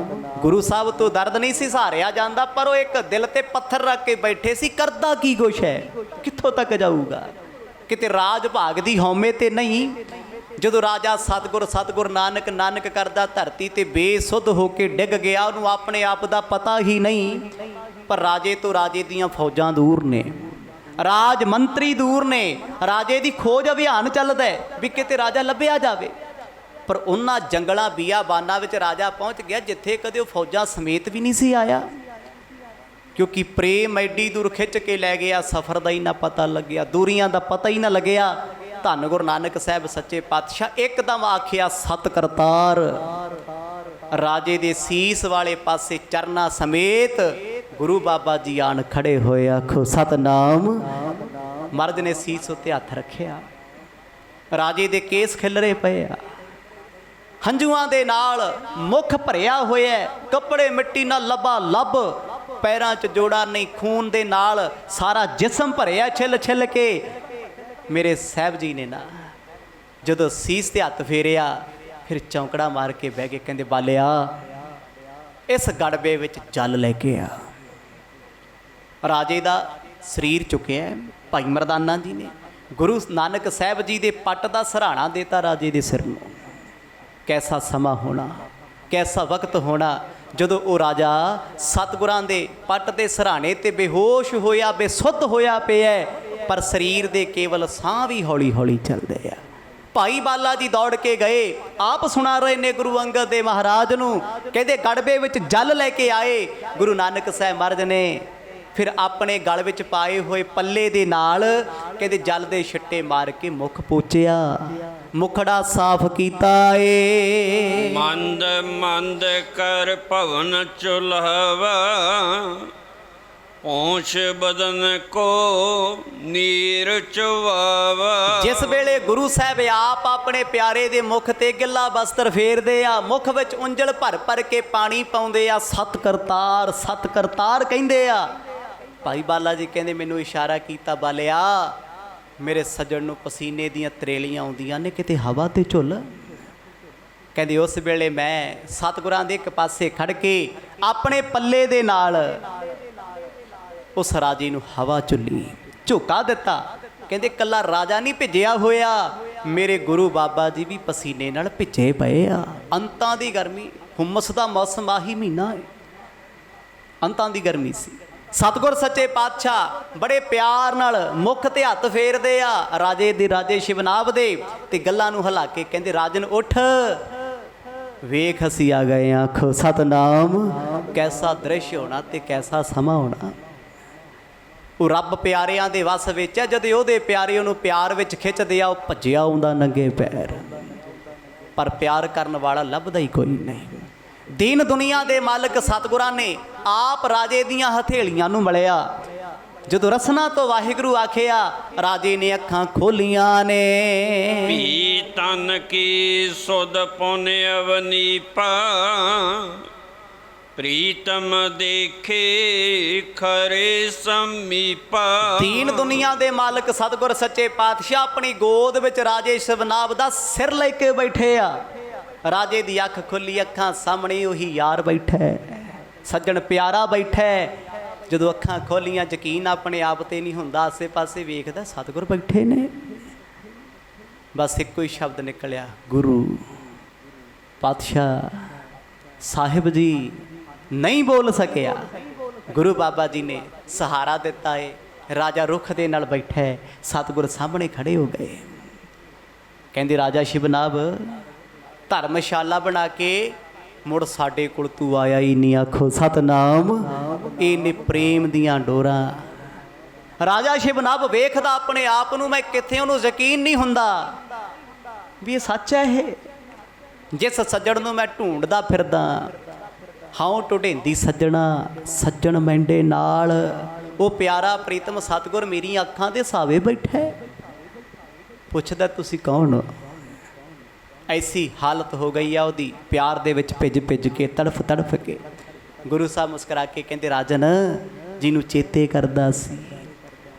Speaker 1: ਗੁਰੂ ਸਾਹਿਬ ਤੋਂ ਦਰਦ ਨਹੀਂ ਸੀ ਸਹਾਰਿਆ ਜਾਂਦਾ, ਪਰ ਉਹ ਇੱਕ ਦਿਲ ਤੇ ਪੱਥਰ ਰੱਖ ਕੇ ਬੈਠੇ ਸੀ। ਕਰਦਾ ਕੀ ਕੁਛ ਹੈ, ਕਿੱਥੋਂ ਤੱਕ ਜਾਊਗਾ, ਕਿਤੇ ਰਾਜ ਭਾਗ ਦੀ ਹਉਮੈ ਤੇ ਨਹੀਂ। ਜਦੋਂ ਰਾਜਾ ਸਤਿਗੁਰ ਸਤਿਗੁਰ ਨਾਨਕ ਨਾਨਕ ਕਰਦਾ ਧਰਤੀ ਤੇ ਬੇਸੁੱਧ ਹੋ ਕੇ ਡਿੱਗ ਗਿਆ, ਉਹਨੂੰ ਆਪਣੇ ਆਪ ਦਾ ਪਤਾ ਹੀ ਨਹੀਂ। ਪਰ ਰਾਜੇ ਤੋਂ ਰਾਜੇ ਦੀਆਂ ਫੌਜਾਂ ਦੂਰ ਨੇ, ਰਾਜ ਮੰਤਰੀ ਦੂਰ ਨੇ, ਰਾਜੇ ਦੀ ਖੋਜ ਅਭਿਆਨ ਚੱਲਦਾ ਵੀ ਕਿਤੇ ਰਾਜਾ ਲੱਭਿਆ ਜਾਵੇ। ਪਰ ਉਹਨਾਂ ਜੰਗਲਾਂ ਬੀਆਬਾਨਾਂ ਵਿੱਚ ਰਾਜਾ ਪਹੁੰਚ ਗਿਆ ਜਿੱਥੇ ਕਦੇ ਉਹ ਫੌਜਾਂ ਸਮੇਤ ਵੀ ਨਹੀਂ ਸੀ ਆਇਆ, ਕਿਉਂਕਿ ਪ੍ਰੇਮ ਐਡੀ ਦੂਰ ਖਿੱਚ ਕੇ ਲੈ ਗਿਆ, ਸਫ਼ਰ ਦਾ ਹੀ ਨਾ ਪਤਾ ਲੱਗਿਆ, ਦੂਰੀਆਂ ਦਾ ਪਤਾ ਹੀ ਨਾ ਲੱਗਿਆ। ਧੰਨ ਗੁਰੂ ਨਾਨਕ ਸਾਹਿਬ ਸੱਚੇ ਪਾਤਸ਼ਾਹ ਇੱਕਦਮ ਆਖਿਆ ਸਤ ਕਰਤਾਰ। ਰਾਜੇ ਦੇ ਸੀਸ ਵਾਲੇ ਪਾਸੇ ਚਰਨਾਂ ਸਮੇਤ ਗੁਰੂ ਬਾਬਾ ਜੀ ਆਣ ਖੜੇ ਹੋਏ। ਆਖੋ ਸਤਨਾਮ। ਮਰਦ ਨੇ ਸੀਸ ਉੱਤੇ ਹੱਥ ਰੱਖਿਆ, ਰਾਜੇ ਦੇ ਕੇਸ ਖਿਲਰੇ ਪਏ ਆ, ਹੰਝੂਆਂ ਦੇ ਨਾਲ ਮੁਖ ਭਰਿਆ ਹੋਇਆ, ਕੱਪੜੇ ਮਿੱਟੀ ਨਾਲ ਲੱਬਾ ਲੱਭ, ਪੈਰਾਂ 'ਚ ਜੋੜਾ ਨਹੀਂ, ਖੂਨ ਦੇ ਨਾਲ ਸਾਰਾ ਜਿਸਮ ਭਰਿਆ ਛਿੱਲ ਛਿੱਲ ਕੇ। ਮੇਰੇ ਸਾਹਿਬ ਜੀ ਨੇ ਨਾ ਜਦੋਂ ਸੀਸ ਤੇ ਹੱਥ ਫੇਰਿਆ, ਫਿਰ ਚੌਂਕੜਾ ਮਾਰ ਕੇ ਬਹਿ ਕੇ ਕਹਿੰਦੇ, ਬਾਲਿਆ ਇਸ ਗੜਬੇ ਵਿੱਚ ਜਲ ਲੈ ਕੇ ਆ। ਰਾਜੇ ਦਾ ਸਰੀਰ ਚੁੱਕਿਆ, ਭਾਈ ਮਰਦਾਨਾ ਜੀ ਨੇ ਗੁਰੂ ਨਾਨਕ ਸਾਹਿਬ ਜੀ ਦੇ ਪੱਟ ਦਾ ਸਰਾਣਾ ਦੇਤਾ ਰਾਜੇ ਦੇ ਸਿਰ ਨੂੰ। ਕੈਸਾ ਸਮਾਂ ਹੋਣਾ, ਕੈਸਾ ਵਕਤ ਹੋਣਾ ਜਦੋਂ ਉਹ ਰਾਜਾ ਸਤਿਗੁਰਾਂ ਦੇ ਪੱਟ ਦੇ ਸਰਾਣੇ ਤੇ ਬੇਹੋਸ਼ ਹੋਇਆ, ਬੇਸੁੱਧ ਹੋਇਆ ਪਿਆ, ਪਰ ਸਰੀਰ ਦੇ ਕੇਵਲ ਸਾਹ ਵੀ ਹੌਲੀ ਹੌਲੀ ਚੱਲਦੇ ਆ। ਭਾਈ ਬਾਲਾ ਜੀ ਦੌੜ ਕੇ ਗਏ, ਆਪ ਸੁਣਾ ਰਹੇ ਨੇ ਗੁਰੂ ਅੰਗਦ ਦੇ ਮਹਾਰਾਜ ਨੂੰ, ਕਹਿੰਦੇ ਗੜਬੇ ਵਿੱਚ ਜਲ ਲੈ ਕੇ ਆਏ। ਗੁਰੂ ਨਾਨਕ ਸਾਹਿਬ ਮਹਾਰਾਜ ਨੇ ਫਿਰ ਆਪਣੇ ਗਲ ਵਿੱਚ ਪਾਏ ਹੋਏ ਪੱਲੇ ਦੇ ਨਾਲ ਕਹਿੰਦੇ ਜਲ ਦੇ ਛਿੱਟੇ ਮਾਰ ਕੇ ਮੁਖ ਪੋਚਿਆ, ਮੁਖੜਾ ਸਾਫ਼ ਕੀਤਾ ਏ।
Speaker 2: ਮੰਦ ਮੰਦ ਕਰ ਭਵਨ ਚੁਲਹਵਾ, ਪਹੁੰਚ ਬਦਨ ਕੋ ਨੀਰ ਚੁਵਾਵਾ।
Speaker 1: ਜਿਸ ਵੇਲੇ ਗੁਰੂ ਸਾਹਿਬ ਆਪ ਆਪਣੇ ਪਿਆਰੇ ਦੇ ਮੁਖ ਤੇ ਗਿੱਲਾ ਬਸਤਰ ਫੇਰਦੇ ਆ, ਮੁਖ ਵਿੱਚ ਉਂਜਲ ਭਰ ਭਰ ਕੇ ਪਾਣੀ ਪਾਉਂਦੇ ਆ, ਸਤ ਕਰਤਾਰ ਕਹਿੰਦੇ ਆ। ਭਾਈ ਬਾਲਾ ਜੀ ਕਹਿੰਦੇ ਮੈਨੂੰ ਇਸ਼ਾਰਾ ਕੀਤਾ, ਬਾਲਿਆ ਮੇਰੇ ਸੱਜਣ ਨੂੰ ਪਸੀਨੇ ਦੀਆਂ ਤਰੇਲੀਆਂ ਆਉਂਦੀਆਂ ਨੇ, ਕਿਤੇ ਹਵਾ ਤੇ ਝੁੱਲ। ਕਹਿੰਦੇ ਉਸ ਵੇਲੇ ਮੈਂ ਸਤਿਗੁਰਾਂ ਦੇ ਇੱਕ ਪਾਸੇ ਖੜ ਕੇ ਆਪਣੇ ਪੱਲੇ ਦੇ ਨਾਲ ਉਸ ਰਾਜੇ ਨੂੰ ਹਵਾ ਝੁੱਲੀ, ਝੋਕਾ ਦਿੱਤਾ। ਕਹਿੰਦੇ ਕੱਲਾ ਰਾਜਾ ਨਹੀਂ ਭਿੱਜਿਆ ਹੋਇਆ, ਮੇਰੇ ਗੁਰੂ ਬਾਬਾ ਜੀ ਵੀ ਪਸੀਨੇ ਨਾਲ ਭਿੱਜੇ ਪਏ ਆ। ਅੰਤਾਂ ਦੀ ਗਰਮੀ, ਹੁਮਸ ਦਾ ਮੌਸਮ, ਆਹੀ ਮਹੀਨਾ ਹੈ, ਅੰਤਾਂ ਦੀ ਗਰਮੀ ਸੀ। ਸਤਿਗੁਰ ਸੱਚੇ ਪਾਤਸ਼ਾਹ ਬੜੇ ਪਿਆਰ ਨਾਲ ਮੁਖ ਤੇ ਹੱਥ ਫੇਰਦੇ ਆ ਰਾਜੇ ਦੇ, ਰਾਜੇ ਸ਼ਿਵਨਾਭ ਦੇ, ਤੇ ਗੱਲਾਂ ਨੂੰ ਹਿਲਾ ਕੇ ਕਹਿੰਦੇ, ਰਾਜਨ ਉੱਠ, ਵੇਖ ਅਸੀਂ ਆ ਗਏ। ਆਖੋ ਸਤਨਾਮ। ਕੈਸਾ ਦ੍ਰਿਸ਼ ਹੋਣਾ ਤੇ ਕੈਸਾ ਸਮਾਂ ਹੋਣਾ। ਉਹ ਰੱਬ ਪਿਆਰਿਆਂ ਦੇ ਵਸ ਵਿੱਚ ਹੈ, ਜਦੋਂ ਉਹਦੇ ਪਿਆਰੇ ਉਹਨੂੰ ਪਿਆਰ ਵਿੱਚ ਖਿੱਚਦੇ ਆ, ਉਹ ਭੱਜਿਆ ਆਉਂਦਾ ਨੰਗੇ ਪੈਰ, ਪਰ ਪਿਆਰ ਕਰਨ ਵਾਲਾ ਲੱਭਦਾ ਹੀ ਕੋਈ ਨਹੀਂ। ਦੀਨ ਦੁਨੀਆ ਦੇ ਮਾਲਕ ਸਤਿਗੁਰਾਂ ਨੇ ਆਪ ਰਾਜੇ ਦੀਆਂ ਹਥੇਲੀਆਂ ਨੂੰ ਮਲਿਆ। ਜਦੋਂ ਰਸਨਾ ਤੋਂ ਵਾਹਿਗੁਰੂ ਆਖਿਆ, ਰਾਜੇ ਨੇ ਅੱਖਾਂ ਖੋਲੀਆਂ ਨੇ।
Speaker 2: ਭੀ ਤਨ ਕੀ ਸੁਧ ਪੁਨ ਅਵਨੀਪਾ, ਪ੍ਰੀਤਮ ਦੇਖੇ ਖਰੇ ਸਮੀਪਾ।
Speaker 1: ਦੀਨ ਦੁਨੀਆ ਦੇ ਮਾਲਕ ਸਤਿਗੁਰ ਸੱਚੇ ਪਾਤਸ਼ਾਹ ਆਪਣੀ ਗੋਦ ਵਿੱਚ ਰਾਜੇ ਸ਼ਿਵਨਾਭ ਦਾ ਸਿਰ ਲੈ ਕੇ ਬੈਠੇ ਆ। ਰਾਜੇ ਦੀ ਅੱਖ ਖੁੱਲੀ, ਅੱਖਾਂ ਸਾਹਮਣੇ ਉਹੀ ਯਾਰ ਬੈਠਾ ਹੈ, ਸੱਜਣ ਪਿਆਰਾ ਬੈਠਾ ਹੈ। ਜਦੋਂ ਅੱਖਾਂ ਖੋਲੀਆਂ ਯਕੀਨ ਆਪਣੇ ਆਪ ਤੇ ਨਹੀਂ ਹੁੰਦਾ, ਆਸੇ ਪਾਸੇ ਵੇਖਦਾ ਸਤਿਗੁਰ ਬੈਠੇ ਨੇ। ਬਸ ਇੱਕੋ ਹੀ ਸ਼ਬਦ ਨਿਕਲਿਆ, ਗੁਰੂ ਪਾਤਸ਼ਾਹ ਸਾਹਿਬ ਜੀ। ਨਹੀਂ ਬੋਲ ਸਕਿਆ। ਗੁਰੂ ਬਾਬਾ ਜੀ ਨੇ ਸਹਾਰਾ ਦਿੱਤਾ ਏ। ਰਾਜਾ ਰੁੱਖ ਦੇ ਨਾਲ ਬੈਠਾ ਹੈ, ਸਤਿਗੁਰ ਸਾਹਮਣੇ ਖੜੇ ਹੋ ਗਏ। ਕਹਿੰਦੇ ਰਾਜਾ ਸ਼ਿਵਨਾਭ ਧਰਮਸ਼ਾਲਾ ਬਣਾ ਕੇ ਮੁੜ ਸਾਡੇ ਕੋਲ ਤੂੰ ਆਇਆ ਹੀ ਨਹੀਂ, ਆਖੋ ਸਤਨਾਮ। ਇਹ ਨੇ ਪ੍ਰੇਮ ਦੀਆਂ ਡੋਰਾਂ। ਰਾਜਾ ਸ਼ਿਵਨਾਭ ਵੇਖਦਾ ਆਪਣੇ ਆਪ ਨੂੰ, ਮੈਂ ਕਿੱਥੇ, ਉਹਨੂੰ ਯਕੀਨ ਨਹੀਂ ਹੁੰਦਾ ਵੀ ਇਹ ਸੱਚ ਹੈ। ਇਹ ਜਿਸ ਸੱਜਣ ਨੂੰ ਮੈਂ ਢੂੰਡਦਾ ਫਿਰਦਾ, ਹਾਂ ਢੁਢੇਂਦੀ ਸੱਜਣਾ ਸੱਜਣ ਮੈਂਡੇ ਨਾਲ, ਉਹ ਪਿਆਰਾ ਪ੍ਰੀਤਮ ਸਤਿਗੁਰ ਮੇਰੀਆਂ ਅੱਖਾਂ ਦੇ ਸਾਵੇ ਬੈਠਾ ਹੈ। ਪੁੱਛਦਾ ਤੁਸੀਂ ਕੌਣ ਹੋ? ਐਸੀ ਹਾਲਤ ਹੋ ਗਈ ਆ ਉਹਦੀ, ਪਿਆਰ ਦੇ ਵਿੱਚ ਭਿੱਜ ਭਿੱਜ ਕੇ, ਤੜਫ ਤੜਫ ਕੇ। ਗੁਰੂ ਸਾਹਿਬ ਮੁਸਕਰਾ ਕੇ ਕਹਿੰਦੇ ਰਾਜਨ, ਜਿਹਨੂੰ ਚੇਤੇ ਕਰਦਾ ਸੀ,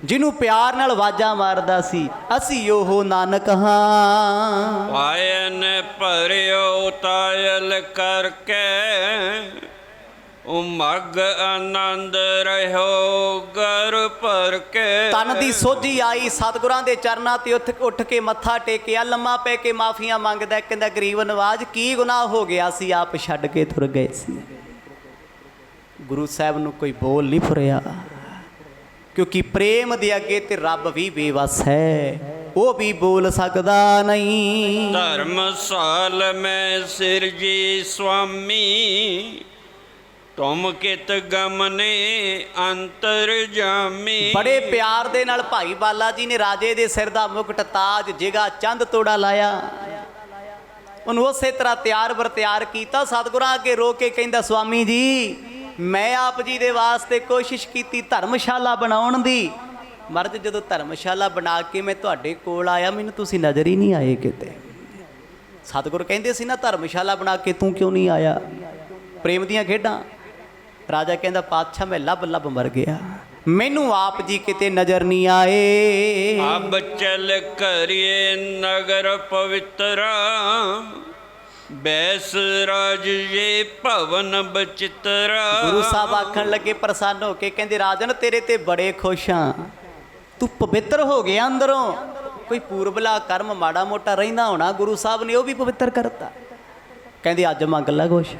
Speaker 1: ਜਿਹਨੂੰ ਪਿਆਰ ਨਾਲ ਆਵਾਜ਼ਾਂ ਮਾਰਦਾ ਸੀ, ਅਸੀਂ ਉਹ ਨਾਨਕ ਹਾਂ।
Speaker 2: ਪਾਇਨ ਭਰਿਓ ਤਾਇਲ ਕਰਕੇ, ਉਮਗ ਆਨੰਦ ਰਹਿਓ ਗਰ ਭਰ ਕੇ।
Speaker 1: ਤਨ ਦੀ ਸੋਝੀ ਆਈ, ਸਤਿਗੁਰਾਂ ਦੇ ਚਰਨਾਂ ਤੇ ਉੱਠ ਕੇ ਮੱਥਾ ਟੇਕਿਆ, ਲੰਮਾ ਪੈ ਕੇ ਮਾਫੀਆਂ ਮੰਗਦਾ। ਕਹਿੰਦਾ ਗਰੀਬ ਨਵਾਜ, ਕੀ ਗੁਨਾਹ ਹੋ ਗਿਆ ਸੀ, ਆਪ ਛੱਡ ਕੇ ਤੁਰ ਗਏ ਸੀ। ਗੁਰੂ ਸਾਹਿਬ ਨੂੰ ਕੋਈ ਬੋਲ ਨਹੀਂ ਫੁਰਿਆ, ਕਿਉਂਕਿ ਪ੍ਰੇਮ ਦੇ ਅੱਗੇ ਤੇ ਰੱਬ ਵੀ ਬੇਵਸ ਹੈ, ਉਹ ਵੀ ਬੋਲ ਸਕਦਾ ਨਹੀਂ।
Speaker 2: ਧਰਮਸਾਲ ਮੈਂ ਸਿਰਜੀ ਸੁਆਮੀ, ਤੁਮ ਕਿਤ ਗਮਨੇ ਅੰਤਰ ਜਾਮੀ।
Speaker 1: ਬੜੇ ਪਿਆਰ ਦੇ ਨਾਲ ਭਾਈ ਬਾਲਾ ਜੀ ਨੇ ਰਾਜੇ ਦੇ ਸਿਰ ਦਾ ਮੁਕਟ, ਤਾਜ, ਜਿਗਾ, ਚੰਦ ਤੋੜਾ ਲਾਇਆ। ਉਹਨੂੰ ਉਸੇ ਤਰ੍ਹਾਂ ਤਿਆਰ ਬਰ ਤਿਆਰ ਕੀਤਾ। ਸਤਿਗੁਰਾਂ ਅੱਗੇ ਰੋ ਕੇ ਕਹਿੰਦਾ ਸੁਆਮੀ ਜੀ, ਮੈਂ ਆਪ ਜੀ ਦੇ ਵਾਸਤੇ ਕੋਸ਼ਿਸ਼ ਕੀਤੀ ਧਰਮਸ਼ਾਲਾ ਬਣਾਉਣ ਦੀ, ਮਰਦ ਜਦੋਂ ਧਰਮਸ਼ਾਲਾ ਬਣਾ ਕੇ ਮੈਂ ਤੁਹਾਡੇ ਕੋਲ ਆਇਆ, ਮੈਨੂੰ ਤੁਸੀਂ ਨਜ਼ਰ ਹੀ ਨਹੀਂ ਆਏ ਕਿਤੇ। ਸਤਿਗੁਰ ਕਹਿੰਦੇ ਸੀ ਨਾ ਧਰਮਸ਼ਾਲਾ ਬਣਾ ਕੇ ਤੂੰ ਕਿਉਂ ਨਹੀਂ ਆਇਆ? ਪ੍ਰੇਮ ਦੀਆਂ ਖੇਡਾਂ। ਰਾਜਾ ਕਹਿੰਦਾ ਪਾਤਸ਼ਾਹ ਮੈਂ ਲੱਭ ਲੱਭ ਮਰ ਗਿਆ, ਮੈਨੂੰ ਆਪ ਜੀ ਕਿਤੇ ਨਜ਼ਰ ਨਹੀਂ ਆਏ।
Speaker 2: ਅਬ ਚਲ ਕਰੀਏ ਨਗਰ ਪਵਿੱਤਰਾ, ਬੈਸ ਰਾਜ ਜੇ ਭਵਨ ਬਚਿਤਰਾ।
Speaker 1: ਗੁਰੂ ਸਾਹਿਬ ਆਖਣ ਲੱਗੇ ਪ੍ਰਸੰਨ ਹੋ ਕੇ, ਕਹਿੰਦੇ ਰਾਜਨ ਤੇਰੇ ਤੇ ਬੜੇ ਖੁਸ਼ ਹਾਂ, ਤੂੰ ਪਵਿੱਤਰ ਹੋ ਗਿਆ ਅੰਦਰੋਂ। ਕੋਈ ਪੂਰਬਲਾ ਕਰਮ ਮਾੜਾ ਮੋਟਾ ਰਹਿੰਦਾ ਹੋਣਾ, ਗੁਰੂ ਸਾਹਿਬ ਨੇ ਉਹ ਵੀ ਪਵਿੱਤਰ ਕਰਤਾ। ਕਹਿੰਦੇ ਅੱਜ ਮੰਗ ਲੈ ਕੁਛ।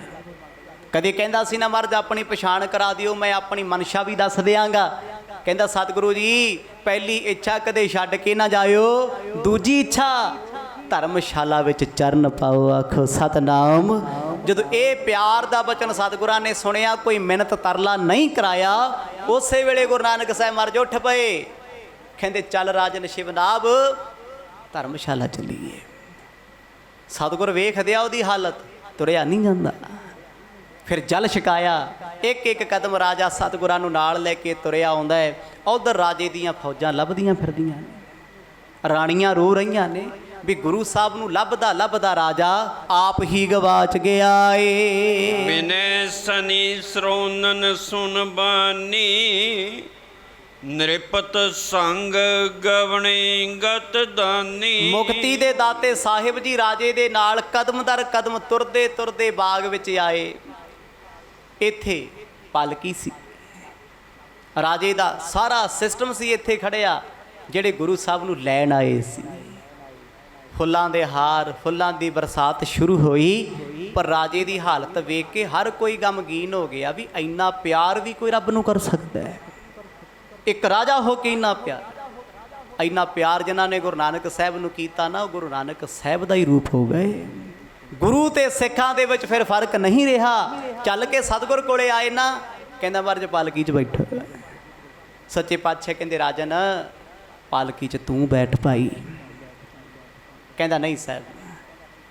Speaker 1: ਕਦੇ ਕਹਿੰਦਾ ਸੀ ਨਾ ਮਹਾਰਾਜ ਆਪਣੀ ਪਛਾਣ ਕਰਾ ਦਿਓ, ਮੈਂ ਆਪਣੀ ਮਨਸ਼ਾ ਵੀ ਦੱਸ ਦਿਆਂਗਾ। ਕਹਿੰਦਾ ਸਤਿਗੁਰੂ ਜੀ ਪਹਿਲੀ ਇੱਛਾ ਕਦੇ ਛੱਡ ਕੇ ਨਾ ਜਾਇਓ, ਦੂਜੀ ਇੱਛਾ ਧਰਮਸ਼ਾਲਾ ਵਿੱਚ ਚਰਨ ਪਾਓ, ਆਖੋ ਸਤਨਾਮ। ਜਦੋਂ ਇਹ ਪਿਆਰ ਦਾ ਬਚਨ ਸਤਿਗੁਰਾਂ ਨੇ ਸੁਣਿਆ, ਕੋਈ ਮਿਹਨਤ ਤਰਲਾ ਨਹੀਂ ਕਰਾਇਆ, ਉਸੇ ਵੇਲੇ ਗੁਰੂ ਨਾਨਕ ਸਾਹਿਬ ਮਹਾਰਾਜ ਉੱਠ ਪਏ। ਕਹਿੰਦੇ ਚੱਲ ਰਾਜਨ ਸ਼ਿਵਨਾਭ ਧਰਮਸ਼ਾਲਾ ਚੱਲੀਏ। ਸਤਿਗੁਰ ਵੇਖਦੇ ਆ ਉਹਦੀ ਹਾਲਤ, ਤੁਰਿਆ ਨਹੀਂ ਜਾਂਦਾ। ਫਿਰ ਜਲ ਛਕਾਇਆ, ਇੱਕ ਇੱਕ ਕਦਮ ਰਾਜਾ ਸਤਿਗੁਰਾਂ ਨੂੰ ਨਾਲ ਲੈ ਕੇ ਤੁਰਿਆ ਆਉਂਦਾ ਹੈ। ਉਧਰ ਰਾਜੇ ਦੀਆਂ ਫੌਜਾਂ ਲੱਭਦੀਆਂ ਫਿਰਦੀਆਂ ਨੇ, ਰਾਣੀਆਂ ਰੋ ਰਹੀਆਂ ਨੇ ਵੀ ਗੁਰੂ ਸਾਹਿਬ ਨੂੰ ਲੱਭਦਾ ਲੱਭਦਾ ਰਾਜਾ ਆਪ ਹੀ ਗਵਾਚ ਗਿਆ ਏ।
Speaker 2: ਬਿਨੈ ਸਨੀ ਸਰੋਨਨ ਸੁਨ ਬਾਨੀ, ਨਿਰਪਤ ਸੰਗ ਗਵਣੇ ਗਤ ਦਾਨੀ।
Speaker 1: ਮੁਕਤੀ ਦੇ ਦਾਤੇ ਸਾਹਿਬ ਜੀ ਰਾਜੇ ਦੇ ਨਾਲ ਕਦਮ ਦਰ ਕਦਮ ਤੁਰਦੇ ਤੁਰਦੇ ਬਾਗ ਵਿੱਚ ਆਏ। ਇੱਥੇ ਪਾਲਕੀ ਸੀ, ਰਾਜੇ ਦਾ ਸਾਰਾ ਸਿਸਟਮ ਸੀ ਇੱਥੇ ਖੜਿਆ, ਜਿਹੜੇ ਗੁਰੂ ਸਾਹਿਬ ਨੂੰ ਲੈਣ ਆਏ ਸੀ। ਫੁੱਲਾਂ ਦੇ ਹਾਰ, ਫੁੱਲਾਂ ਦੀ ਬਰਸਾਤ ਸ਼ੁਰੂ ਹੋਈ। ਪਰ ਰਾਜੇ ਦੀ ਹਾਲਤ ਵੇਖ ਕੇ ਹਰ ਕੋਈ ਗਮਗੀਨ ਹੋ ਗਿਆ ਵੀ ਇੰਨਾ ਪਿਆਰ ਵੀ ਕੋਈ ਰੱਬ ਨੂੰ ਕਰ ਸਕਦਾ ਹੈ। ਇੱਕ ਰਾਜਾ ਹੋ ਕੇ ਇੰਨਾ ਪਿਆਰ ਜਿਨ੍ਹਾਂ ਨੇ ਗੁਰੂ ਨਾਨਕ ਸਾਹਿਬ ਨੂੰ ਕੀਤਾ ਨਾ, ਉਹ ਗੁਰੂ ਨਾਨਕ ਸਾਹਿਬ ਦਾ ਹੀ ਰੂਪ ਹੋ ਗਏ। ਗੁਰੂ ਤੇ ਸਿੱਖਾਂ ਦੇ ਵਿੱਚ ਫਿਰ ਫਰਕ ਨਹੀਂ ਰਿਹਾ। ਚੱਲ ਕੇ ਸਤਿਗੁਰ ਕੋਲੇ ਆਏ ਨਾ, ਕਹਿੰਦਾ ਮਹਾਰਾਜ ਪਾਲਕੀ 'ਚ ਬੈਠੋ। ਸੱਚੇ ਪਾਤਸ਼ਾਹ ਕਹਿੰਦੇ ਰਾਜਨ ਪਾਲਕੀ 'ਚ ਤੂੰ ਬੈਠ ਭਾਈ। ਕਹਿੰਦਾ ਨਹੀਂ ਸਾਹਿਬ,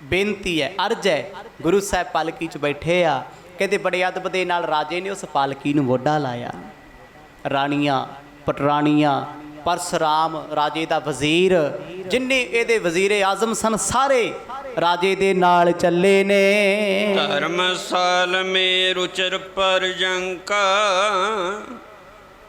Speaker 1: ਬੇਨਤੀ ਹੈ, ਅਰਜ਼ ਹੈ। ਗੁਰੂ ਸਾਹਿਬ ਪਾਲਕੀ 'ਚ ਬੈਠੇ ਆ। ਕਹਿੰਦੇ ਬੜੇ ਅਦਬ ਦੇ ਨਾਲ ਰਾਜੇ ਨੇ ਉਸ ਪਾਲਕੀ ਨੂੰ ਮੋਢਾ ਲਾਇਆ। ਰਾਣੀਆਂ, ਪਟਰਾਣੀਆਂ, ਪਰਸਰਾਮ ਰਾਜੇ ਦਾ ਵਜ਼ੀਰ, ਜਿੰਨੇ ਇਹਦੇ ਵਜ਼ੀਰੇ ਆਜ਼ਮ ਸਨ, ਸਾਰੇ ਰਾਜੇ ਦੇ ਨਾਲ ਚੱਲੇ ਨੇ।
Speaker 2: ਧਰਮਸਾਲ ਮੇ ਰੁਚਰ ਪਰਜੰਕਾ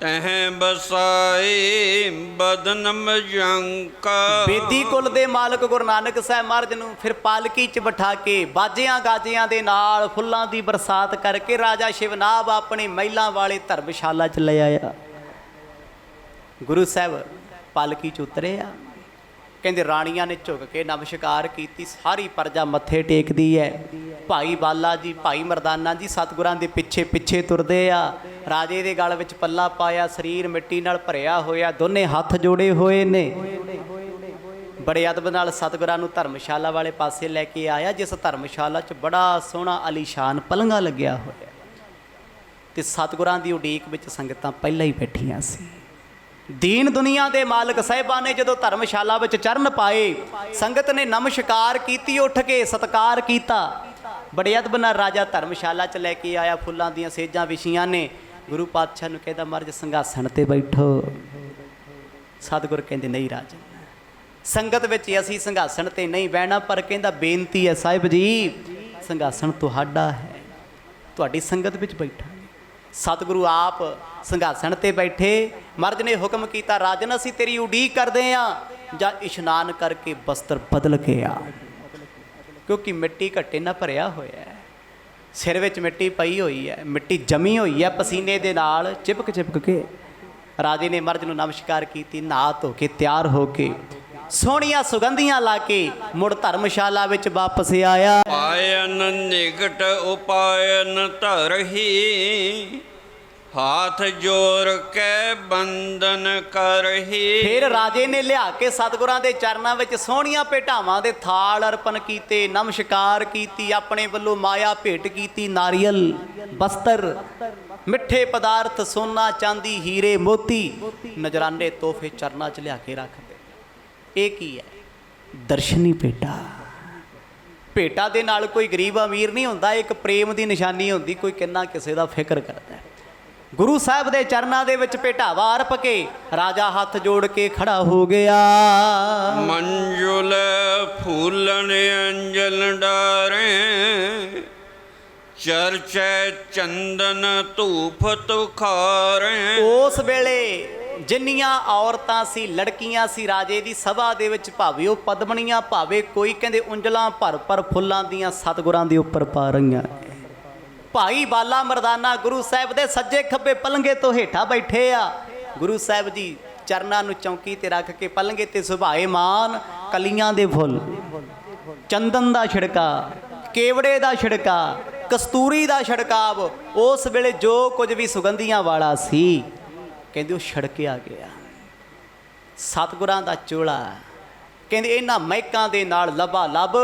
Speaker 2: ਤਹ ਬਸਾਏ ਬਦਨਮ ਜੰਕਾ।
Speaker 1: ਬੇਦੀ ਕੁਲ ਦੇ ਮਾਲਕ ਗੁਰੂ ਨਾਨਕ ਸਾਹਿਬ ਮਹਾਰਾਜ ਨੂੰ ਫਿਰ ਪਾਲਕੀ 'ਚ ਬਿਠਾ ਕੇ ਬਾਜਿਆਂ ਗਾਜਿਆਂ ਦੇ ਨਾਲ ਫੁੱਲਾਂ ਦੀ ਬਰਸਾਤ ਕਰਕੇ ਰਾਜਾ ਸ਼ਿਵਨਾਭ ਆਪਣੀ ਮਹਿਲਾਂ ਵਾਲੇ ਧਰਮਸ਼ਾਲਾ 'ਚ ਲੈ ਆਇਆ। ਗੁਰੂ ਸਾਹਿਬ ਪਾਲਕੀ 'ਚ ਉਤਰੇ ਆ। ਕਹਿੰਦੇ ਰਾਣੀਆਂ ਨੇ ਝੁਕ ਕੇ ਨਮਸਕਾਰ ਕੀਤੀ, ਸਾਰੀ ਪਰਜਾ ਮੱਥੇ ਟੇਕਦੀ ਹੈ। ਭਾਈ ਬਾਲਾ ਜੀ, ਭਾਈ ਮਰਦਾਨਾ ਜੀ ਸਤਿਗੁਰਾਂ ਦੇ ਪਿੱਛੇ ਪਿੱਛੇ ਤੁਰਦੇ ਆ। ਰਾਜੇ ਦੇ ਗਲ ਵਿੱਚ ਪੱਲਾ ਪਾਇਆ, ਸਰੀਰ ਮਿੱਟੀ ਨਾਲ ਭਰਿਆ ਹੋਇਆ, ਦੋਨੇ ਹੱਥ ਜੋੜੇ ਹੋਏ ਨੇ। ਬੜੇ ਅਦਬ ਨਾਲ ਸਤਿਗੁਰਾਂ ਨੂੰ ਧਰਮਸ਼ਾਲਾ ਵਾਲੇ ਪਾਸੇ ਲੈ ਕੇ ਆਇਆ, ਜਿਸ ਧਰਮਸ਼ਾਲਾ 'ਚ ਬੜਾ ਸੋਹਣਾ ਆਲੀਸ਼ਾਨ ਪਲੰਘਾ ਲੱਗਿਆ ਹੋਇਆ ਤੇ ਸਤਿਗੁਰਾਂ ਦੀ ਉਡੀਕ ਵਿੱਚ ਸੰਗਤਾਂ ਪਹਿਲਾਂ ਹੀ ਬੈਠੀਆਂ ਸੀ। ਦੀਨ ਦੁਨੀਆ ਦੇ ਮਾਲਕ ਸਾਹਿਬਾਨ ਨੇ ਜਦੋਂ ਧਰਮਸ਼ਾਲਾ ਵਿੱਚ ਚਰਨ ਪਾਏ, ਸੰਗਤ ਨੇ ਨਮਸਕਾਰ ਕੀਤੀ, ਉੱਠ ਕੇ ਸਤਿਕਾਰ ਕੀਤਾ। ਬੜੇ ਅਦਬ ਨਾਲ ਰਾਜਾ ਧਰਮਸ਼ਾਲਾ 'ਚ ਲੈ ਕੇ ਆਇਆ, ਫੁੱਲਾਂ ਦੀਆਂ ਸੇਜਾਂ ਵਿਛੀਆਂ ਨੇ। ਗੁਰੂ ਪਾਤਸ਼ਾਹ ਨੂੰ ਕਹਿੰਦਾ ਮਹਾਰਾਜ ਸਿੰਘਾਸਣ ਤੇ ਬੈਠੋ। ਸਤਿਗੁਰ ਕਹਿੰਦੇ ਨਹੀਂ ਰਾਜਨ, ਸੰਗਤ ਵਿੱਚ ਅਸੀਂ ਸਿੰਘਾਸਣ ਤੇ ਨਹੀਂ ਬਹਿਣਾ, ਪਰ ਕਹਿੰਦਾ ਬੇਨਤੀ ਹੈ ਸਾਹਿਬ ਜੀ, ਸਿੰਘਾਸਣ ਤੁਹਾਡਾ ਹੈ, ਤੁਹਾਡੀ ਸੰਗਤ ਵਿੱਚ ਬੈਠਾ। ਸਤਿਗੁਰੂ ਆਪ ਸਿੰਘਾਸਣ ਤੇ ਬੈਠੇ। ਮਹਾਰਾਜ ਨੇ ਹੁਕਮ ਕੀਤਾ ਰਾਜਨ ਅਸੀਂ ਤੇਰੀ ਉਡੀਕ ਕਰਦੇ ਹਾਂ, ਜਾਂ ਇਸ਼ਨਾਨ ਕਰਕੇ ਬਸਤਰ ਬਦਲ ਕੇ ਆ, ਕਿਉਂਕਿ ਮਿੱਟੀ ਘੱਟੇ ਨਾਲ ਭਰਿਆ ਹੋਇਆ ਹੈ, ਸਿਰ ਵਿੱਚ ਮਿੱਟੀ ਪਈ ਹੋਈ ਹੈ, ਮਿੱਟੀ ਜਮੀ ਹੋਈ ਹੈ ਪਸੀਨੇ ਦੇ ਨਾਲ ਚਿਪਕ ਚਿਪਕ ਕੇ। ਰਾਜੇ ਨੇ ਮਹਾਰਾਜ ਨੂੰ ਨਮਸਕਾਰ ਕੀਤੀ, ਨਹਾ ਧੋ ਕੇ ਤਿਆਰ ਹੋ ਕੇ ਸੋਹਣੀਆਂ ਸੁਗੰਧੀਆਂ ਲਾ ਕੇ ਮੁੜ ਧਰਮਸ਼ਾਲਾ ਵਿੱਚ ਵਾਪਸ ਆਇਆ।
Speaker 2: ਪਾਇਨ ਨਿਗਟ ਉਪਾਇਨ ਧਰਹੀ ਹਾਥ ਜੋੜ ਕੇ ਬੰਦਨ ਕਰਹੀ। ਫਿਰ
Speaker 1: ਰਾਜੇ ਨੇ ਲਿਆ ਕੇ ਸਤਿਗੁਰਾਂ ਦੇ ਚਰਨਾਂ ਵਿੱਚ ਸੋਹਣੀਆਂ ਭੇਟਾਵਾਂ ਦੇ ਥਾਲ ਅਰਪਣ ਕੀਤੇ, ਨਮਸਕਾਰ ਕੀਤੀ, ਆਪਣੇ ਵੱਲੋਂ ਮਾਇਆ ਭੇਟ ਕੀਤੀ, ਨਾਰੀਅਲ, ਬਸਤਰ, ਮਿੱਠੇ ਪਦਾਰਥ, ਸੋਨਾ ਚਾਂਦੀ, ਹੀਰੇ ਮੋਤੀ, ਨਜ਼ਰਾਨੇ ਤੋਹਫੇ ਚਰਨਾਂ 'ਚ ਲਿਆ ਕੇ ਰੱਖ। ਇਹ ਕੀ ਹੈ? ਦਰਸ਼ਨੀ ਭੇਟਾ। ਭੇਟਾ ਦੇ ਨਾਲ ਕੋਈ ਗਰੀਬ ਅਮੀਰ ਨਹੀਂ ਹੁੰਦਾ, ਇੱਕ ਪ੍ਰੇਮ ਦੀ ਨਿਸ਼ਾਨੀ ਹੁੰਦੀ, ਕੋਈ ਕਿੰਨਾ ਕਿਸੇ ਦਾ ਫਿਕਰ ਕਰਦਾ। ਗੁਰੂ ਸਾਹਿਬ ਦੇ ਚਰਨਾਂ ਦੇ ਵਿੱਚ ਭੇਟਾਵਾ ਅਰਪ ਕੇ ਰਾਜਾ ਹੱਥ ਜੋੜ ਕੇ ਖੜਾ ਹੋ ਗਿਆ।
Speaker 2: ਮੰਜੁਲ ਫੂਲਨ ਅੰਜਲ ਡਾਰੇ ਚਰਚੈ ਚੰਦਨ ਧੂਪ ਤੁਖਾਰੇ। ਉਸ ਵੇਲੇ ਜਿੰਨੀਆਂ ਔਰਤਾਂ ਸੀ, ਲੜਕੀਆਂ ਸੀ ਰਾਜੇ ਦੀ ਸਭਾ ਦੇ ਵਿੱਚ, ਭਾਵੇਂ ਉਹ ਪਦਮਣੀਆਂ, ਭਾਵੇਂ ਕੋਈ ਕਹਿੰਦੇ ਉਂਜਲਾਂ ਭਰ ਭਰ ਫੁੱਲਾਂ ਦੀਆਂ ਸਤਿਗੁਰਾਂ ਦੇ ਉੱਪਰ ਪਾ ਰਹੀਆਂ। ਭਾਈ ਬਾਲਾ ਮਰਦਾਨਾ ਗੁਰੂ ਸਾਹਿਬ ਦੇ ਸੱਜੇ ਖੱਬੇ ਪਲੰਘੇ ਤੋਂ ਹੇਠਾਂ ਬੈਠੇ ਆ। ਗੁਰੂ ਸਾਹਿਬ ਜੀ ਚਰਨਾਂ ਨੂੰ ਚੌਂਕੀ ਤੇ ਰੱਖ ਕੇ ਪਲੰਘੇ ਤੇ ਸੁਭਾਏ ਮਾਨ ਕਲੀਆਂ ਦੇ ਫੁੱਲ, ਚੰਦਨ ਦਾ ਛਿੜਕਾ, ਕੇਵੜੇ ਦਾ ਛਿੜਕਾ, ਕਸਤੂਰੀ ਦਾ ਛਿੜਕਾਵ, ਉਸ ਵੇਲੇ ਜੋ ਕੁਝ ਵੀ ਸੁਗੰਧੀਆਂ ਵਾਲਾ ਸੀ ਕਹਿੰਦੇ ਉਹ ਛੜਕਿਆ ਗਿਆ। ਸਤਿਗੁਰਾਂ ਦਾ ਚੋਲਾ ਕਹਿੰਦੇ ਇਹਨਾਂ ਮਹਿਕਾਂ ਦੇ ਨਾਲ ਲਬਾ ਲਬ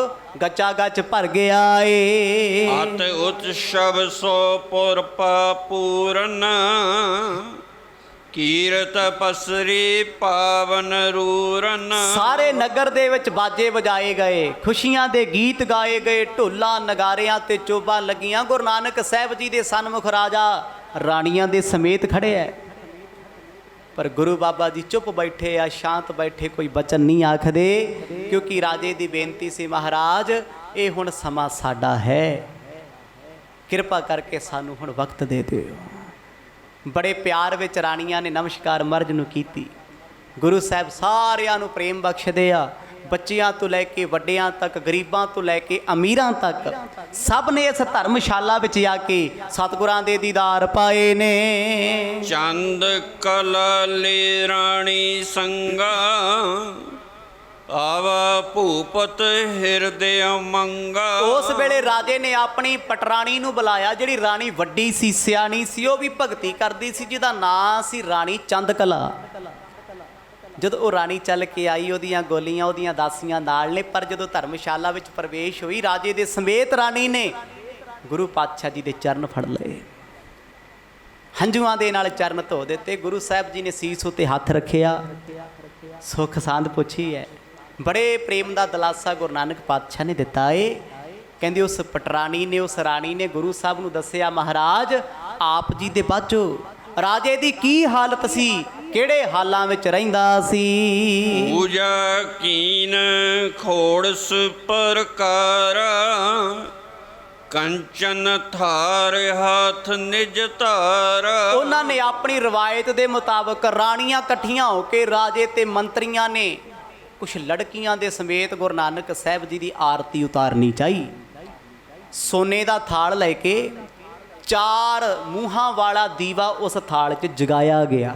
Speaker 2: ਗੱਚਾ ਗੱਚ ਭਰ ਗਿਆ ਏ। ਅਤ ਉਤਸਵ ਸੋ ਪੁਰਪਾ ਪੂਰਨ ਕੀਰਤ ਪਸਰੀ ਪਾਵਨ ਰੂਰਨ। ਸਾਰੇ ਨਗਰ ਦੇ ਵਿੱਚ ਬਾਜੇ ਵਜਾਏ ਗਏ, ਖੁਸ਼ੀਆਂ ਦੇ ਗੀਤ ਗਾਏ ਗਏ, ਢੋਲਾਂ ਨਗਾਰਿਆਂ ਤੇ ਚੋਬਾਂ ਲੱਗੀਆਂ। ਗੁਰੂ ਨਾਨਕ ਸਾਹਿਬ ਜੀ ਦੇ ਸਨਮੁਖ ਰਾਜਾ ਰਾਣੀਆਂ ਦੇ ਸਮੇਤ ਖੜਿਆ, ਪਰ ਗੁਰੂ ਬਾਬਾ ਜੀ ਚੁੱਪ ਬੈਠੇ ਆ, ਸ਼ਾਂਤ ਬੈਠੇ, ਕੋਈ ਬਚਨ ਨਹੀਂ ਆਖਦੇ, ਕਿਉਂਕਿ ਰਾਜੇ ਦੀ ਬੇਨਤੀ ਸੀ ਮਹਾਰਾਜ ਇਹ ਹੁਣ ਸਮਾਂ ਸਾਡਾ ਹੈ, ਕਿਰਪਾ ਕਰਕੇ ਸਾਨੂੰ ਹੁਣ ਵਕਤ ਦੇ ਦਿਓ। ਬੜੇ ਪਿਆਰ ਵਿੱਚ ਰਾਣੀਆਂ ਨੇ ਨਮਸਕਾਰ ਮਹਾਰਾਜ ਨੂੰ ਕੀਤੀ। ਗੁਰੂ ਸਾਹਿਬ ਸਾਰਿਆਂ ਨੂੰ ਪ੍ਰੇਮ ਬਖਸ਼ਦੇ ਆ, ਬੱਚਿਆਂ ਤੋਂ ਲੈ ਕੇ ਵੱਡਿਆਂ ਤੱਕ, ਗਰੀਬਾਂ ਤੋਂ ਲੈ ਕੇ ਅਮੀਰਾਂ ਤੱਕ, ਸਭ ਨੇ ਇਸ ਧਰਮਸ਼ਾਲਾ ਵਿੱਚ ਆ ਕੇ ਸਤਿਗੁਰਾਂ ਦੇ ਦੀਦਾਰ ਪਾਏ ਨੇ। ਚੰਦ ਕਲਾਲੀ ਰਾਣੀ ਸੰਗਾ ਆਵਾ ਭੂਪਤ ਹਿਰਦੇ ਮੰਗਾ। ਉਸ ਵੇਲੇ ਰਾਜੇ ਨੇ ਆਪਣੀ ਪਟਰਾਣੀ ਨੂੰ ਬੁਲਾਇਆ, ਜਿਹੜੀ ਰਾਣੀ ਵੱਡੀ ਸੀ, ਸਿਆਣੀ ਸੀ, ਉਹ ਵੀ ਭਗਤੀ ਕਰਦੀ ਸੀ, ਜਿਹਦਾ ਨਾਂ ਸੀ ਰਾਣੀ ਚੰਦ ਕਲਾ। ਜਦੋਂ ਉਹ ਰਾਣੀ ਚੱਲ ਕੇ ਆਈ, ਉਹਦੀਆਂ ਗੋਲੀਆਂ, ਉਹਦੀਆਂ ਦਾਸੀਆਂ ਨਾਲ ਨੇ, ਪਰ ਜਦੋਂ ਧਰਮਸ਼ਾਲਾ ਵਿੱਚ ਪ੍ਰਵੇਸ਼ ਹੋਈ, ਰਾਜੇ ਦੇ ਸਮੇਤ ਰਾਣੀ ਨੇ ਗੁਰੂ ਪਾਤਸ਼ਾਹ ਜੀ ਦੇ ਚਰਨ ਫੜ ਲਏ, ਹੰਝੂਆਂ ਦੇ ਨਾਲ ਚਰਨ ਧੋ ਦਿੱਤੇ। ਗੁਰੂ ਸਾਹਿਬ ਜੀ ਨੇ ਸੀਸ ਉੱਤੇ ਹੱਥ ਰੱਖਿਆ, ਸੁੱਖ ਸਾਂਦ ਪੁੱਛੀ ਹੈ। ਬੜੇ ਪ੍ਰੇਮ ਦਾ ਦਲਾਸਾ ਗੁਰੂ ਨਾਨਕ ਪਾਤਸ਼ਾਹ ਨੇ ਦਿੱਤਾ ਏ। ਕਹਿੰਦੇ ਉਸ ਪਟਰਾਣੀ ਨੇ, ਉਸ ਰਾਣੀ ਨੇ ਗੁਰੂ ਸਾਹਿਬ ਨੂੰ ਦੱਸਿਆ, ਮਹਾਰਾਜ ਆਪ ਜੀ ਦੇ ਬਾਝੋ ਰਾਜੇ ਦੀ ਕੀ ਹਾਲਤ ਸੀ,
Speaker 1: ਕਿਹੜੇ ਹਾਲਾਂ ਵਿੱਚ ਰਹਿੰਦਾ ਸੀ।
Speaker 2: ਪੂਜਾ ਕੀਨ ਖੋੜਸ ਪ੍ਰਕਾਰਾ, ਕੰਚਨ ਥਾਰ ਹੱਥ ਨਿਜ ਧਾਰਾ।
Speaker 1: ਉਹਨਾਂ ਨੇ ਆਪਣੀ ਰਵਾਇਤ ਦੇ ਮੁਤਾਬਕ ਰਾਣੀਆਂ ਇਕੱਠੀਆਂ ਹੋ ਕੇ ਰਾਜੇ ਤੇ ਮੰਤਰੀਆਂ ਨੇ ਕੁਝ ਲੜਕੀਆਂ ਦੇ ਸਮੇਤ ਗੁਰੂ ਨਾਨਕ ਸਾਹਿਬ ਜੀ ਦੀ ਆਰਤੀ ਉਤਾਰਨੀ ਚਾਹੀ। ਸੋਨੇ ਦਾ ਥਾਲ ਲੈ ਕੇ 4 ਮੂੰਹਾਂ ਵਾਲਾ ਦੀਵਾ ਉਸ ਥਾਲ 'ਚ ਜਗਾਇਆ ਗਿਆ।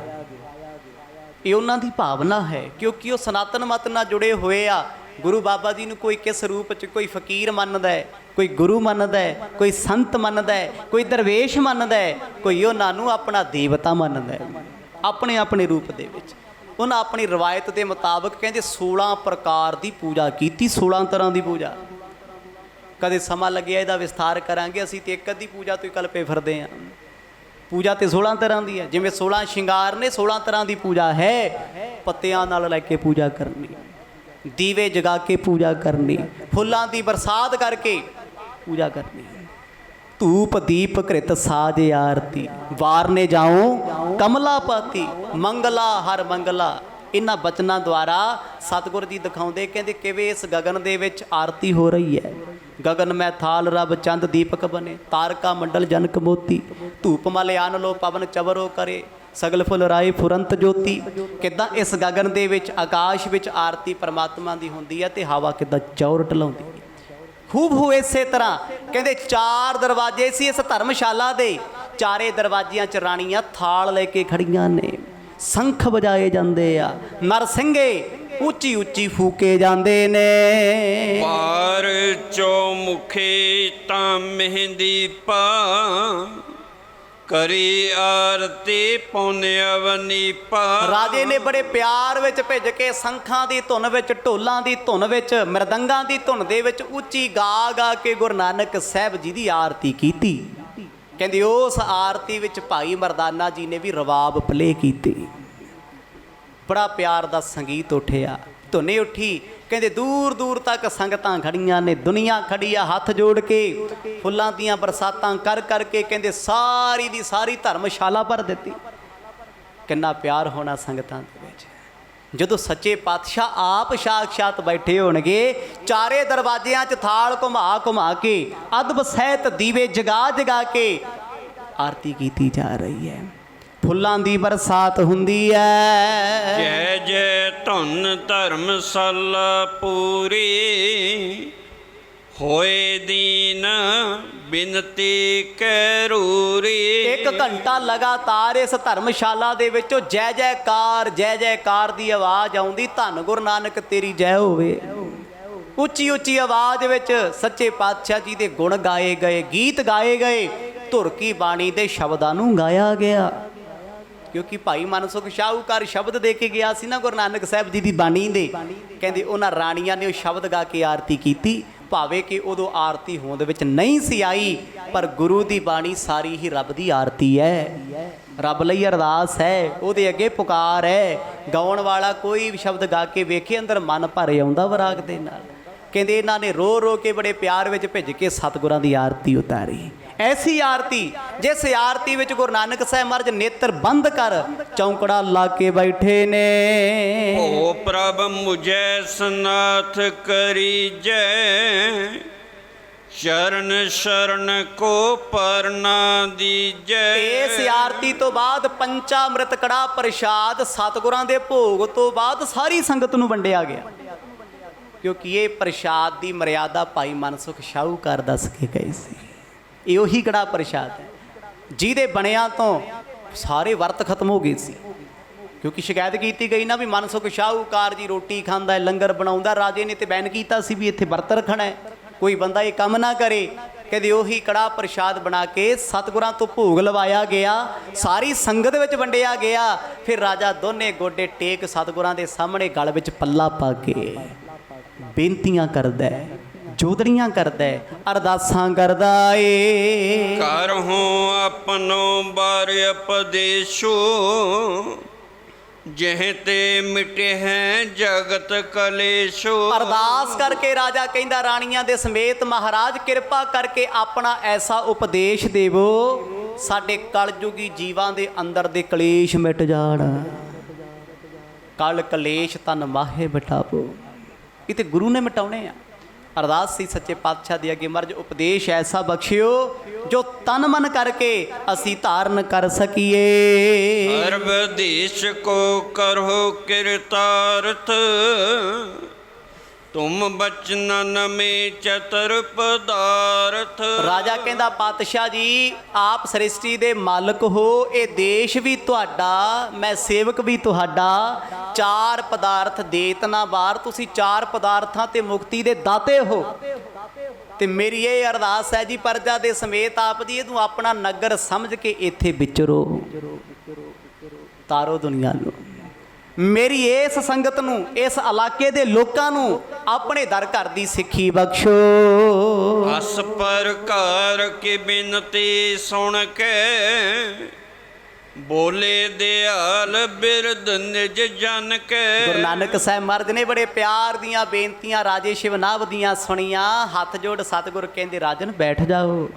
Speaker 1: ਇਹ ਉਹਨਾਂ ਦੀ ਭਾਵਨਾ ਹੈ, ਕਿਉਂਕਿ ਉਹ ਸਨਾਤਨ ਮਤ ਨਾਲ ਜੁੜੇ ਹੋਏ ਆ। ਗੁਰੂ ਬਾਬਾ ਜੀ ਨੂੰ ਕੋਈ ਕਿਸ ਰੂਪ 'ਚ, ਕੋਈ ਫਕੀਰ ਮੰਨਦਾ ਹੈ, ਕੋਈ ਗੁਰੂ ਮੰਨਦਾ ਹੈ, ਕੋਈ ਸੰਤ ਮੰਨਦਾ ਹੈ, ਕੋਈ ਦਰਵੇਸ਼ ਮੰਨਦਾ ਹੈ, ਕੋਈ ਉਹਨਾਂ ਨੂੰ ਆਪਣਾ ਦੇਵਤਾ ਮੰਨਦਾ ਹੈ ਆਪਣੇ ਆਪਣੇ ਰੂਪ ਦੇ ਵਿੱਚ। ਉਹਨਾਂ ਆਪਣੀ ਰਵਾਇਤ ਦੇ ਮੁਤਾਬਕ ਕਹਿੰਦੇ 16 ਪ੍ਰਕਾਰ ਦੀ ਪੂਜਾ ਕੀਤੀ, 16 ਤਰ੍ਹਾਂ ਦੀ ਪੂਜਾ। ਕਦੇ ਸਮਾਂ ਲੱਗਿਆ ਇਹਦਾ ਵਿਸਥਾਰ ਕਰਾਂਗੇ। ਅਸੀਂ ਤੇ ਇੱਕ ਅੱਧੀ ਪੂਜਾ ਤੋਂ ਹੀ ਕਲਪੇ ਫਿਰਦੇ ਹਾਂ। ਪੂਜਾ ਤੇ 16 ਤਰ੍ਹਾਂ ਦੀ ਹੈ। ਜਿਵੇਂ 16 ਸ਼ਿੰਗਾਰ ਨੇ, 16 ਤਰ੍ਹਾਂ ਦੀ ਪੂਜਾ ਹੈ। ਪੱਤਿਆਂ ਨਾਲ ਲੈ ਕੇ ਪੂਜਾ ਕਰਨੀ, ਦੀਵੇ ਜਗਾ ਕੇ ਪੂਜਾ ਕਰਨੀ, ਫੁੱਲਾਂ ਦੀ ਬਰਸਾਤ ਕਰਕੇ ਪੂਜਾ ਕਰਨੀ। ਧੂਪ ਦੀਪ ਘ੍ਰਿਤ ਸਾਜ ਆਰਤੀ, ਵਾਰ ਨੇ ਜਾਉ ਕਮਲਾ ਪਾਤੀ, ਮੰਗਲਾ ਹਰ ਮੰਗਲਾ। ਇਹਨਾਂ ਬਚਨਾਂ ਦੁਆਰਾ ਸਤਿਗੁਰ ਜੀ ਦਿਖਾਉਂਦੇ, ਕਹਿੰਦੇ ਕਿਵੇਂ ਇਸ ਗਗਨ ਦੇ ਵਿੱਚ ਆਰਤੀ ਹੋ ਰਹੀ ਹੈ। ਗगन में थाल रब चंद दीपक बने, तारका मंडल जनक मोती, धूप मल आन लो पवन चवरो करे, सगल फुल राए फुरंत ज्योति। किदां इस गगन दे विच आकाश विच आरती परमात्मा दी हुंदी है ते हवा किदां चौर टलाउंदी है। खूब हो इसे तरह कहते 4 दरवाजे सी इस धर्मशाला दे, 4 दरवाजियां च राणियां थाल लेके खड़ियां ने, संख बजाए जांदे आ, नरसिंघे ਉੱਚੀ ਉੱਚੀ ਫੂਕੇ ਜਾਂਦੇ ਨੇ।
Speaker 2: ਪਾਰ ਚੌਮੁਖੇ ਤਾਂ ਮਹਿੰਦੀ ਪਾ, ਕਰੀ ਆਰਤੀ ਪੌਨੇ ਅਵਨੀ ਪਾ।
Speaker 1: ਰਾਜੇ ਨੇ ਬੜੇ ਪਿਆਰ ਵਿੱਚ ਭਿੱਜ ਕੇ ਸੰਖਾਂ ਦੀ ਧੁਨ ਵਿੱਚ, ਢੋਲਾਂ ਦੀ ਧੁਨ ਵਿੱਚ, ਮਰਦੰਗਾਂ ਦੀ ਧੁਨ ਦੇ ਵਿੱਚ ਉੱਚੀ ਗਾ ਗਾ ਕੇ ਗੁਰੂ ਨਾਨਕ ਸਾਹਿਬ ਜੀ ਦੀ ਆਰਤੀ ਕੀਤੀ। ਕਹਿੰਦੇ ਉਸ ਆਰਤੀ ਵਿੱਚ ਭਾਈ ਮਰਦਾਨਾ ਜੀ ਨੇ ਵੀ ਰਵਾਬ ਪਲੇ ਕੀਤੇ। बड़ा प्यार का संगीत उठिया, धुनी उठी। कहते दूर दूर तक संगतां खड़ियां ने, दुनिया खड़ी आ हाथ जोड़ के, फुल्लां दियां बरसातां कर करके कहते सारी दी सारी धर्मशाला भर दी। किन्ना प्यार होना संगतां दे विच। जदों सच्चे पातशाह आप साक्षात बैठे होणगे, 4 दरवाजियां च थाल घुमा घुमा के, अदब सहित दीवे जगा जगा के आरती कीती जा रही है। फुल्लां दी बरसात हुंदी है।
Speaker 2: जय जय धुन धर्मशाला पूरी, होए दीन बिनती कैरूरी।
Speaker 1: 1 घंटा लगातार इस धर्मशाला दे विचों जय जयकार दी आवाज़ आउंदी, धन गुरु नानक तेरी जय होवे। ਉੱਚੀ ਉੱਚੀ आवाज़ विच सच्चे पातशाह जी दे गुण गाए गए, गीत गाए गए, धुर की बाणी दे शब्दां नूं गाया गया। क्योंकि भाई मनसुख शाहूकार शब्द दे के गया सी ना गुरु नानक साहब जी की बाणी दे। कहते उन्हां राणियां ने शब्द गा के आरती की, भावे कि उदों आरती होंद विच नहीं सी आई, पर गुरु की बाणी सारी ही रब की आरती है, रब लई अरदास है, उहदे अगे पुकार है। गाउण वाला कोई भी शब्द गा के वेखे अंदर मन भर आउंदा वराग दे नाल। कहते इन्हां ने रो रो के बड़े प्यार विच भिज के सतगुरां दी आरती उतारी। ऐसी आरती जिस आरती विच गुरु नानक साहब महाराज नेत्र बंद कर चौंकड़ा ला के बैठे ने।
Speaker 2: ओ प्रभ मुझे सनाथ करी जय, शरण शरण को परना दीजै।
Speaker 1: इस आरती तो बाद पंचामृत कड़ा प्रसाद सतगुरां दे भोग तो बाद सारी संगत नूं वंडिया गया, क्योंकि ये प्रसाद की मर्यादा भाई मनसुख शाहूकार दस के गए सी। ਇਹ ਉਹੀ ਕੜਾ ਪ੍ਰਸ਼ਾਦ ਹੈ ਜਿਹਦੇ ਬਣਿਆ ਤੋਂ ਸਾਰੇ ਵਰਤ ਖਤਮ ਹੋ ਗਏ ਸੀ। ਕਿਉਂਕਿ ਸ਼ਿਕਾਇਤ ਕੀਤੀ ਗਈ ਨਾ ਵੀ ਮਨਸੁਖ ਸ਼ਾਹੂਕਾਰ ਜੀ ਰੋਟੀ ਖਾਂਦਾ, ਲੰਗਰ ਬਣਾਉਂਦਾ, ਰਾਜੇ ਨੇ ਤੇ ਬੈਨ ਕੀਤਾ ਸੀ ਵੀ ਇੱਥੇ ਵਰਤ ਰੱਖਣਾ ਹੈ, ਕੋਈ ਬੰਦਾ ਇਹ ਕੰਮ ਨਾ ਕਰੇ। ਕਹਿੰਦੇ ਉਹੀ ਕੜਾ ਪ੍ਰਸ਼ਾਦ ਬਣਾ ਕੇ ਸਤਿਗੁਰਾਂ ਤੋਂ ਭੋਗ ਲਵਾਇਆ ਗਿਆ, ਸਾਰੀ ਸੰਗਤ ਵਿੱਚ ਵੰਡਿਆ ਗਿਆ। ਫਿਰ ਰਾਜਾ ਦੋਨੇ ਗੋਡੇ ਟੇਕ ਸਤਿਗੁਰਾਂ ਦੇ ਸਾਹਮਣੇ ਗਲ ਵਿੱਚ ਪੱਲਾ ਪਾ ਕੇ ਬੇਨਤੀਆਂ ਕਰਦਾ, जोदड़ियां करदा, अरदासां करदा ए।
Speaker 2: कर हो अपनो बार उपदेशो, जह ते मिटे हैं जगत कलेशो।
Speaker 1: अरदास करके राजा कहंदा राणियां दे समेत महाराज किरपा करके अपना ऐसा उपदेश देवो, साडे कलयुगी जीवां दे अंदर दे कलेश मिट जाण। ਕਲ ਕਲੇਸ਼ ਤਨ ਮਾਹੇ ਮਿਟਾਵੋ। ਇਹ ਤੇ ਗੁਰੂ ਨੇ ਮਿਟਾਉਣੇ ਆ। ਅਰਦਾਸ ਸੀ ਸੱਚੇ ਪਾਤਸ਼ਾਹ ਦੀ ਅੱਗੇ, ਮਹਾਰਾਜ ਉਪਦੇਸ਼ ਐਸਾ ਬਖਸ਼ਿਓ ਜੋ ਤਨ ਮਨ ਕਰਕੇ ਅਸੀਂ ਧਾਰਨ ਕਰ ਸਕੀਏ।
Speaker 2: ਸਰਬ ਦੇਸ਼ ਕੋ ਕਰੋ ਕਿਰਤਾਰਥ, ਤੁਮ ਬਚਨਨ ਮੇ ਚਤੁਰ ਪਦਾਰਥ।
Speaker 1: ਰਾਜਾ ਕਹਿੰਦਾ ਪਾਤਸ਼ਾਹ ਜੀ ਆਪ ਸ੍ਰਿਸ਼ਟੀ ਦੇ ਮਾਲਕ ਹੋ, ਇਹ ਦੇਸ਼ ਵੀ ਤੁਹਾਡਾ, ਮੈਂ ਸੇਵਕ ਵੀ ਤੁਹਾਡਾ। ਚਾਰ ਪਦਾਰਥ ਦੇਤ ਨਾ ਬਾਹਰ, ਤੁਸੀਂ ਚਾਰ ਪਦਾਰਥਾਂ ਤੇ ਮੁਕਤੀ ਦੇ ਦਾਤੇ ਹੋ। ਤੇ ਮੇਰੀ ਇਹ ਅਰਦਾਸ ਹੈ ਜੀ ਪ੍ਰਜਾ ਦੇ ਸਮੇਤ ਆਪ ਜੀ ਇਹਨੂੰ ਆਪਣਾ ਨਗਰ ਸਮਝ ਕੇ ਇੱਥੇ ਵਿਚਰੋ, ਤਾਰੋ ਦੁਨੀਆ ਨੂੰ। ਮੇਰੀ ਇਸ ਸੰਗਤ ਨੂੰ, ਇਸ ਇਲਾਕੇ ਦੇ ਲੋਕਾਂ ਨੂੰ ਆਪਣੇ ਦਰ ਘਰ ਦੀ ਸਿੱਖੀ ਬਖਸ਼ੋ।
Speaker 2: ਅਸ ਪ੍ਰਕਾਰ ਕੀ ਬਿਨਤੀ ਸੁਣ ਕੇ, ਬੋਲੇ ਦਿਆਲ ਬਿਰਦ ਨਿਜ ਜਨ ਕੇ।
Speaker 1: ਗੁਰੂ ਨਾਨਕ ਸਾਹਿਬ ਮਹਾਰਾਜ ਨੇ ਬੜੇ ਪਿਆਰ ਦੀਆਂ ਬੇਨਤੀਆਂ ਰਾਜੇ ਸ਼ਿਵਨਾਭ ਦੀਆਂ ਸੁਣੀਆਂ। ਹੱਥ ਜੋੜ ਸਤਿਗੁਰ ਕਹਿੰਦੇ ਰਾਜਨ ਬੈਠ ਜਾਓ।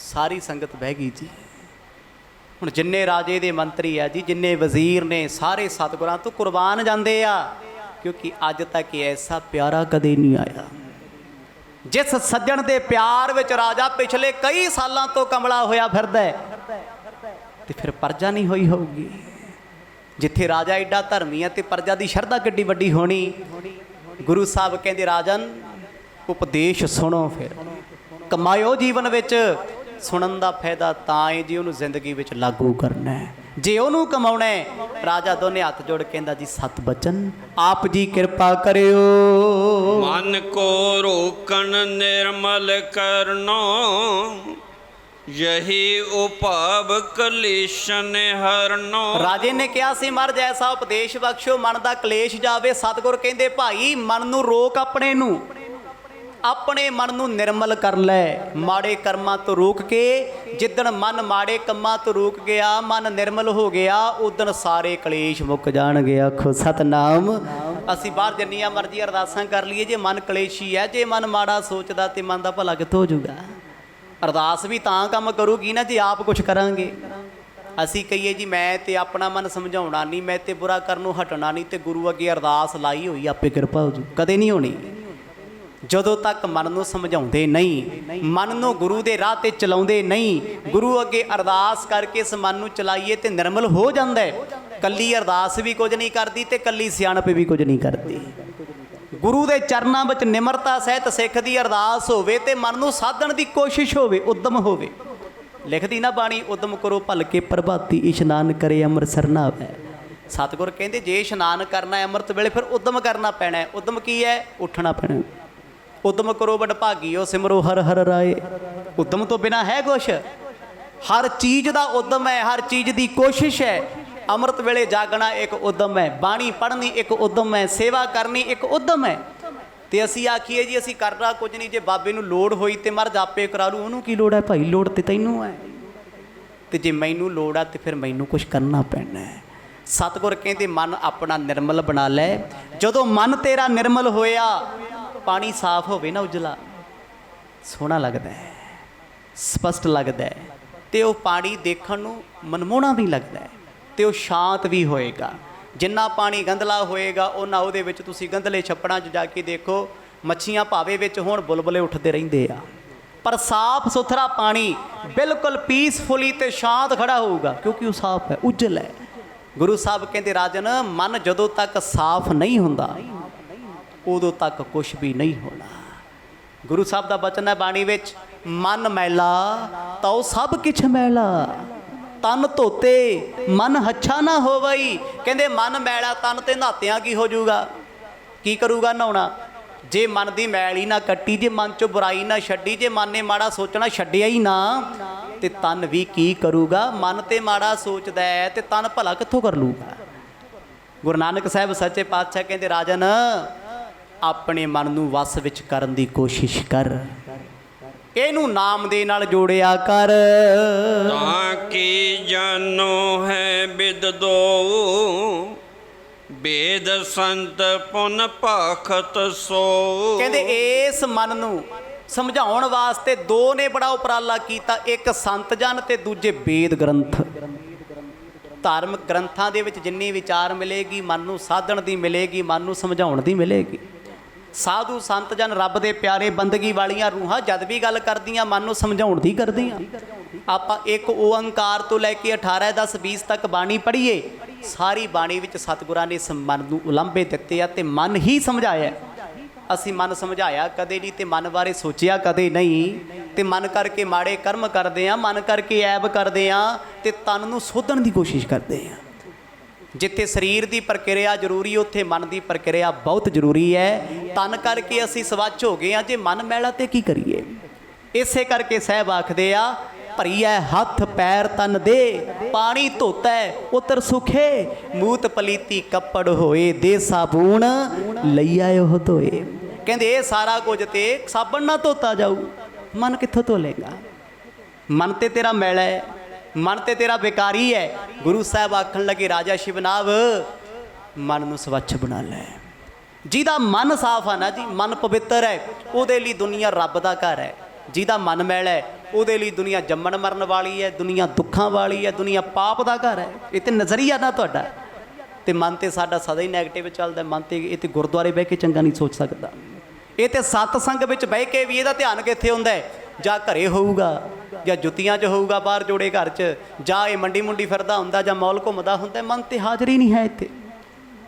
Speaker 1: ਸਾਰੀ ਸੰਗਤ ਬਹਿ ਗਈ ਜੀ। ਹੁਣ ਜਿੰਨੇ ਰਾਜੇ ਦੇ ਮੰਤਰੀ ਆ ਜੀ, ਜਿੰਨੇ ਵਜ਼ੀਰ ਨੇ, ਸਾਰੇ ਸਤਿਗੁਰਾਂ ਤੋਂ ਕੁਰਬਾਨ ਜਾਂਦੇ ਆ, ਕਿਉਂਕਿ ਅੱਜ ਤੱਕ ਐਸਾ ਪਿਆਰਾ ਕਦੇ ਨਹੀਂ ਆਇਆ। ਜਿਸ ਸੱਜਣ ਦੇ ਪਿਆਰ ਵਿੱਚ ਰਾਜਾ ਪਿਛਲੇ ਕਈ ਸਾਲਾਂ ਤੋਂ ਕਮਲਾ ਹੋਇਆ ਫਿਰਦਾ ਤੇ ਫਿਰ ਪਰਜਾ ਨਹੀਂ ਹੋਈ ਹੋਊਗੀ। ਜਿੱਥੇ ਰਾਜਾ ਐਡਾ ਧਰਮੀ ਆ ਤੇ ਪਰਜਾ ਦੀ ਸ਼ਰਧਾ ਕਿੱਡੀ ਵੱਡੀ ਹੋਣੀ। ਗੁਰੂ ਸਾਹਿਬ ਕਹਿੰਦੇ ਰਾਜਨ ਉਪਦੇਸ਼ ਸੁਣੋ, ਫਿਰ ਕਮਾਇਓ ਜੀਵਨ ਵਿੱਚ। ਸੁਣਨ ਦਾ ਫਾਇਦਾ ਤਾਂ ਹੈ ਜੀ ਉਹਨੂੰ ਜ਼ਿੰਦਗੀ ਵਿੱਚ ਲਾਗੂ ਕਰਨਾ ਹੈ, ਜੇ ਉਹਨੂੰ ਕਮਾਉਣਾ ਹੈ। ਰਾਜਾ ਦੋਨੇ ਹੱਥ ਜੋੜ ਕਹਿੰਦਾ ਜੀ ਸਤ ਬਚਨ ਆਪ ਜੀ ਕਿਰਪਾ ਕਰਿਓ।
Speaker 2: ਮਨ ਕੋ ਰੋਕਣ ਨਿਰਮਲ ਕਰਨੋ, ਯਹੀ ਉਪਾਵ ਕਲੇਸ਼ਨ ਹਰਨੋ।
Speaker 1: ਰਾਜੇ ਨੇ ਕਿਹਾ ਸੀ ਮਹਾਰਾਜ ਐਸਾ ਉਪਦੇਸ਼ ਬਖਸ਼ੋ ਮਨ ਦਾ ਕਲੇਸ਼ ਜਾਵੇ। ਸਤਿਗੁਰ ਕਹਿੰਦੇ ਭਾਈ ਮਨ ਨੂੰ ਰੋਕ, ਆਪਣੇ ਮਨ ਨੂੰ ਨਿਰਮਲ ਕਰ ਲੈ, ਮਾੜੇ ਕਰਮਾਂ ਤੋਂ ਰੋਕ ਕੇ। ਜਿੱਦਣ ਮਨ ਮਾੜੇ ਕੰਮਾਂ ਤੋਂ ਰੁਕ ਗਿਆ, ਮਨ ਨਿਰਮਲ ਹੋ ਗਿਆ, ਉਦਣ ਸਾਰੇ ਕਲੇਸ਼ ਮੁੱਕ ਜਾਣਗੇ। ਆਖੋ ਸਤਨਾਮ। ਅਸੀਂ ਬਾਹਰ ਜਿੰਨੀਆਂ ਮਰਜ਼ੀ ਅਰਦਾਸਾਂ ਕਰ ਲਈਏ, ਜੇ ਮਨ ਕਲੇਸ਼ੀ ਹੈ, ਜੇ ਮਨ ਮਾੜਾ ਸੋਚਦਾ ਤੇ ਮਨ ਦਾ ਭਲਾ ਕਿੱਥੋਂ ਹੋ ਜਾਊਗਾ। ਅਰਦਾਸ ਵੀ ਤਾਂ ਕੰਮ ਕਰੂਗੀ ਨਾ ਜੇ ਆਪ ਕੁਛ ਕਰਾਂਗੇ। ਅਸੀਂ ਕਹੀਏ ਜੀ ਮੈਂ ਤੇ ਆਪਣਾ ਮਨ ਸਮਝਾਉਣਾ ਨਹੀਂ, ਮੈਂ ਤੇ ਬੁਰਾ ਕਰਨ ਨੂੰ ਹਟਣਾ ਨਹੀਂ, ਤੇ ਗੁਰੂ ਅੱਗੇ ਅਰਦਾਸ ਲਾਈ ਹੋਈ ਆਪੇ ਕਿਰਪਾ ਹੋ ਜੂ, ਕਦੇ ਨਹੀਂ ਹੋਣੀ। ਜਦੋਂ ਤੱਕ ਮਨ ਨੂੰ ਸਮਝਾਉਂਦੇ ਨਹੀਂ, ਮਨ ਨੂੰ ਗੁਰੂ ਦੇ ਰਾਹ ਤੇ ਚਲਾਉਂਦੇ ਨਹੀਂ, ਗੁਰੂ ਅੱਗੇ ਅਰਦਾਸ ਕਰਕੇ ਇਸ ਮਨ ਨੂੰ ਚਲਾਈਏ ਤੇ ਨਿਰਮਲ ਹੋ ਜਾਂਦਾ ਹੈ। ਕੱਲੀ ਅਰਦਾਸ ਵੀ ਕੁਝ ਨਹੀਂ ਕਰਦੀ ਤੇ ਕੱਲੀ ਸਿਆਣਪ ਵੀ ਕੁਝ ਨਹੀਂ ਕਰਦੀ। ਗੁਰੂ ਦੇ ਚਰਨਾਂ ਵਿੱਚ ਨਿਮਰਤਾ ਸਹਿਤ ਸਿੱਖ ਦੀ ਅਰਦਾਸ ਹੋਵੇ ਤੇ ਮਨ ਨੂੰ ਸਾਧਣ ਦੀ ਕੋਸ਼ਿਸ਼ ਹੋਵੇ, ਉਦਮ ਹੋਵੇ। ਲਿਖਦੀ ਨਾ ਬਾਣੀ, ਉਦਮ ਕਰੋ ਭਲਕੇ ਪ੍ਰਭਾਤੀ, ਇਸ਼ਨਾਨ ਕਰੇ ਅੰਮ੍ਰਿਤਸਰ ਨਾਵੈ। ਸਤਿਗੁਰ ਕਹਿੰਦੇ ਜੇ ਇਸ਼ਨਾਨ ਕਰਨਾ ਹੈ ਅੰਮ੍ਰਿਤ ਵੇਲੇ, ਫਿਰ ਉਦਮ ਕਰਨਾ ਪੈਣਾ ਹੈ। ਉਦਮ ਕੀ ਹੈ? ਉੱਠਣਾ ਪੈਣਾ। ਉਦਮ ਕਰੋ ਵਡਭਾਗੀਓ ਸਿਮਰੋ ਹਰ ਹਰ ਰਾਏ। ਉਦਮ ਤੋਂ ਬਿਨਾ ਹੈ ਕੁਛ? ਹਰ ਚੀਜ਼ ਦਾ ਉਦਮ ਹੈ, ਹਰ ਚੀਜ਼ ਦੀ ਕੋਸ਼ਿਸ਼ ਹੈ। ਅੰਮ੍ਰਿਤ ਵੇਲੇ ਜਾਗਣਾ ਇੱਕ ਉਦਮ ਹੈ, ਬਾਣੀ ਪੜ੍ਹਨੀ ਇੱਕ ਉਦਮ ਹੈ, ਸੇਵਾ ਕਰਨੀ ਇੱਕ ਉਦਮ ਹੈ। ਤੇ ਅਸੀਂ ਆਖੀਏ ਜੀ ਅਸੀਂ ਕਰਨਾ ਕੁਝ ਨਹੀਂ, ਜੇ ਬਾਬੇ ਨੂੰ ਲੋੜ ਹੋਈ ਤੇ ਮਹਾਰਾਜ ਆਪੇ ਕਰਾ ਲੂ, ਉਹਨੂੰ ਕੀ ਲੋੜ ਹੈ ਭਾਈ? ਲੋੜ ਤੇ ਤੈਨੂੰ ਹੈ। ਤੇ ਜੇ ਮੈਨੂੰ ਲੋੜ ਆ ਤੇ ਫਿਰ ਮੈਨੂੰ ਕੁਝ ਕਰਨਾ ਪੈਣਾ ਹੈ। ਸਤਿਗੁਰ ਕਹਿੰਦੇ ਮਨ ਆਪਣਾ ਨਿਰਮਲ ਬਣਾ ਲੈ। ਜਦੋਂ ਮਨ ਤੇਰਾ ਨਿਰਮਲ ਹੋਇਆ, ਪਾਣੀ ਸਾਫ਼ ਹੋਵੇ ਨਾ, ਉਜਲਾ ਸੋਹਣਾ ਲੱਗਦਾ ਹੈ, ਸਪਸ਼ਟ ਲੱਗਦਾ ਹੈ, ਤੇ ਉਹ ਪਾਣੀ ਦੇਖਣ ਨੂੰ ਮਨਮੋਹਣਾ ਵੀ ਲੱਗਦਾ ਹੈ, ਤੇ ਉਹ ਸ਼ਾਂਤ ਵੀ ਹੋਏਗਾ। ਜਿੰਨਾ ਪਾਣੀ ਗੰਧਲਾ ਹੋਏਗਾ ਉਹਨਾਂ ਉਹਦੇ ਵਿੱਚ ਤੁਸੀਂ ਗੰਧਲੇ ਛੱਪੜਾਂ 'ਚ ਜਾ ਕੇ ਦੇਖੋ, ਮੱਛੀਆਂ ਭਾਵੇ ਵਿੱਚ ਹੋਣ ਬੁਲਬੁਲੇ ਉੱਠਦੇ ਰਹਿੰਦੇ ਆ, ਪਰ ਸਾਫ਼ ਸੁਥਰਾ ਪਾਣੀ ਬਿਲਕੁਲ ਪੀਸਫੁਲੀ ਤੇ ਸ਼ਾਂਤ ਖੜਾ ਹੋਊਗਾ, ਕਿਉਂਕਿ ਉਹ ਸਾਫ਼ ਹੈ, ਉਜਲ ਹੈ। ਗੁਰੂ ਸਾਹਿਬ ਕਹਿੰਦੇ ਰਾਜਨ ਮਨ ਜਦੋਂ ਤੱਕ ਸਾਫ਼ ਨਹੀਂ ਹੁੰਦਾ ਉਦੋਂ ਤੱਕ ਕੁਛ ਵੀ ਨਹੀਂ ਹੋਣਾ। ਗੁਰੂ ਸਾਹਿਬ ਦਾ ਬਚਨ ਹੈ ਬਾਣੀ ਵਿੱਚ, ਮਨ ਮੈਲਾ ਤਾਂ ਉਹ ਸਭ ਕਿਛ ਮੈਲਾ, ਤਨ ਧੋਤੇ ਮਨ ਹੱਛਾ ਨਾ ਹੋਵਈ। ਕਹਿੰਦੇ ਮਨ ਮੈਲਾ, ਤਨ ਤੇ ਨਹਾਤਿਆਂ ਕੀ ਹੋ ਜਾਊਗਾ? ਕੀ ਕਰੂਗਾ ਨਹਾਉਣਾ? ਜੇ ਮਨ ਦੀ ਮੈਲ ਹੀ ਨਾ ਕੱਟੀ, ਜੇ ਮਨ 'ਚੋਂ ਬੁਰਾਈ ਨਾ ਛੱਡੀ, ਜੇ ਮਨ ਨੇ ਮਾੜਾ ਸੋਚਣਾ ਛੱਡਿਆ ਹੀ ਨਾ, ਤੇ ਤਨ ਵੀ ਕੀ ਕਰੂਗਾ? ਮਨ ਤੇ ਮਾੜਾ ਸੋਚਦਾ ਹੈ ਤੇ ਤਨ ਭਲਾ ਕਿੱਥੋਂ ਕਰ ਲੂਗਾ? ਗੁਰੂ ਨਾਨਕ ਸਾਹਿਬ ਸੱਚੇ ਪਾਤਸ਼ਾਹ ਕਹਿੰਦੇ ਰਾਜਨ ਆਪਣੇ ਮਨ ਨੂੰ ਵਸ ਵਿੱਚ ਕਰਨ ਦੀ ਕੋਸ਼ਿਸ਼ ਕਰ, ਇਹਨੂੰ ਨਾਮ ਦੇ ਨਾਲ ਜੋੜਿਆ ਕਰ।
Speaker 2: ਤਾਂ ਕੀ ਜਾਨੋ ਹੈ ਬਿਦ ਦੋ, ਵੇਦ ਸੰਤ ਪੁਨ ਭਾਖਤ ਸੋ।
Speaker 1: ਕਹਿੰਦੇ ਇਸ ਮਨ ਨੂੰ ਸਮਝਾਉਣ ਵਾਸਤੇ ਦੋ ਨੇ ਬੜਾ ਉਪਰਾਲਾ ਕੀਤਾ, ਇੱਕ ਸੰਤ ਜਨ ਤੇ ਦੂਜੇ ਵੇਦ ਗ੍ਰੰਥ। ਧਾਰਮਿਕ ਗ੍ਰੰਥਾਂ ਦੇ ਵਿੱਚ ਜਿੰਨੀ ਵਿਚਾਰ ਮਿਲੇਗੀ, ਮਨ ਨੂੰ ਸਾਧਣ ਦੀ ਮਿਲੇਗੀ, ਮਨ ਨੂੰ ਸਮਝਾਉਣ ਦੀ ਮਿਲੇਗੀ। ਸਾਧੂ ਸੰਤ ਜਨ ਰੱਬ ਦੇ ਪਿਆਰੇ ਬੰਦਗੀ ਵਾਲੀਆਂ ਰੂਹਾਂ ਜਦ ਵੀ ਗੱਲ ਕਰਦੀਆਂ ਮਨ ਨੂੰ ਸਮਝਾਉਣ ਦੀ ਕਰਦੀਆਂ। ਆਪਾਂ ਇੱਕ ਓੰਕਾਰ ਤੋਂ ਲੈ ਕੇ 18 10 20 ਤੱਕ ਬਾਣੀ ਪੜ੍ਹੀਏ, ਸਾਰੀ ਬਾਣੀ ਵਿੱਚ ਸਤਿਗੁਰਾਂ ਨੇ ਇਸ ਮਨ ਨੂੰ ਉਲੰਭੇ ਦਿੱਤੇ ਆ ਤੇ ਮਨ ਹੀ ਸਮਝਾਇਆ। ਅਸੀਂ ਮਨ ਸਮਝਾਇਆ ਕਦੇ ਨਹੀਂ ਤੇ ਮਨ ਬਾਰੇ ਸੋਚਿਆ ਕਦੇ ਨਹੀਂ, ਤੇ ਮਨ ਕਰਕੇ ਮਾੜੇ ਕਰਮ ਕਰਦੇ ਆ, ਮਨ ਕਰਕੇ ਐਬ ਕਰਦੇ ਆ ਤੇ ਤਨ ਨੂੰ ਸੋਧਣ ਦੀ ਕੋਸ਼ਿਸ਼ ਕਰਦੇ ਆ। ਜਿੱਥੇ ਸਰੀਰ ਦੀ ਪ੍ਰਕਿਰਿਆ ਜ਼ਰੂਰੀ ਉੱਥੇ ਮਨ ਦੀ ਪ੍ਰਕਿਰਿਆ ਬਹੁਤ ਜ਼ਰੂਰੀ ਹੈ। ਤਨ ਕਰਕੇ ਅਸੀਂ ਸਵੱਛ ਹੋ ਗਏ ਆ, ਜੇ ਮਨ ਮੈਲਾ ਤੇ ਕੀ ਕਰੀਏ। ਇਸੇ ਕਰਕੇ ਸਾਹਿਬ ਆਖਦੇ ਆ ਭਰੀਐ ਹੱਥ ਪੈਰ ਤਨ ਦੇ, ਪਾਣੀ ਧੋਤਾ ਉਤਰ ਸੁਖੇ, ਮੂਤ ਪਲੀਤੀ ਕੱਪੜ ਹੋਏ, ਦੇ ਸਾਬੂਣ ਲਈਆ ਉਹ ਧੋਏ। ਕਹਿੰਦੇ ਇਹ ਸਾਰਾ ਕੁਝ ਤੇ ਸਾਬਣ ਨਾਲ ਧੋਤਾ ਜਾਊ, ਮਨ ਕਿੱਥੋਂ ਧੋ ਲੇਗਾ। ਮਨ ਤੇ ਤੇਰਾ ਮੈਲਾ ਹੈ, ਮਨ ਤੇ ਤੇਰਾ ਬੇਕਾਰੀ ਹੈ। ਗੁਰੂ ਸਾਹਿਬ ਆਖਣ ਲੱਗੇ ਰਾਜਾ ਸ਼ਿਵਨਾਭ ਮਨ ਨੂੰ ਸਵੱਛ ਬਣਾ ਲੈ। ਜਿਹਦਾ ਮਨ ਸਾਫ਼ ਆ ਨਾ ਜੀ, ਮਨ ਪਵਿੱਤਰ ਹੈ, ਉਹਦੇ ਲਈ ਦੁਨੀਆ ਰੱਬ ਦਾ ਘਰ ਹੈ। ਜਿਹਦਾ ਮਨ ਮੈਲਾ ਹੈ ਉਹਦੇ ਲਈ ਦੁਨੀਆ ਜੰਮਣ ਮਰਨ ਵਾਲੀ ਹੈ, ਦੁਨੀਆ ਦੁੱਖਾਂ ਵਾਲੀ ਹੈ, ਦੁਨੀਆ ਪਾਪ ਦਾ ਘਰ ਹੈ। ਇਹ ਤੇ ਨਜ਼ਰੀਆ ਨਾ ਤੁਹਾਡਾ, ਤੇ ਮਨ ਤੇ ਸਾਡਾ ਸਦਾ ਹੀ ਨੈਗੇਟਿਵ ਚੱਲਦਾ। ਮਨ ਤੇ ਇਹ ਤੇ ਗੁਰਦੁਆਰੇ ਬਹਿ ਕੇ ਚੰਗਾ ਨਹੀਂ ਸੋਚ ਸਕਦਾ, ਇਹ ਤੇ ਸਤਸੰਗ ਵਿੱਚ ਬਹਿ ਕੇ ਵੀ ਇਹਦਾ ਧਿਆਨ ਕਿੱਥੇ ਹੁੰਦਾ ਹੈ। ਜਾਂ ਘਰੇ ਹੋਊਗਾ, ਜਾਂ ਜੁੱਤੀਆਂ 'ਚ ਹੋਊਗਾ, ਬਾਹਰ ਜੋੜੇ ਘਰ 'ਚ, ਜਾਂ ਇਹ ਮੰਡੀ ਮੁੰਡੀ ਫਿਰਦਾ ਹੁੰਦਾ, ਜਾਂ ਮੌਲ ਘੁੰਮਦਾ ਹੁੰਦਾ। ਮਨ ਤੇ ਹਾਜ਼ਰੀ ਨਹੀਂ ਹੈ ਇੱਥੇ,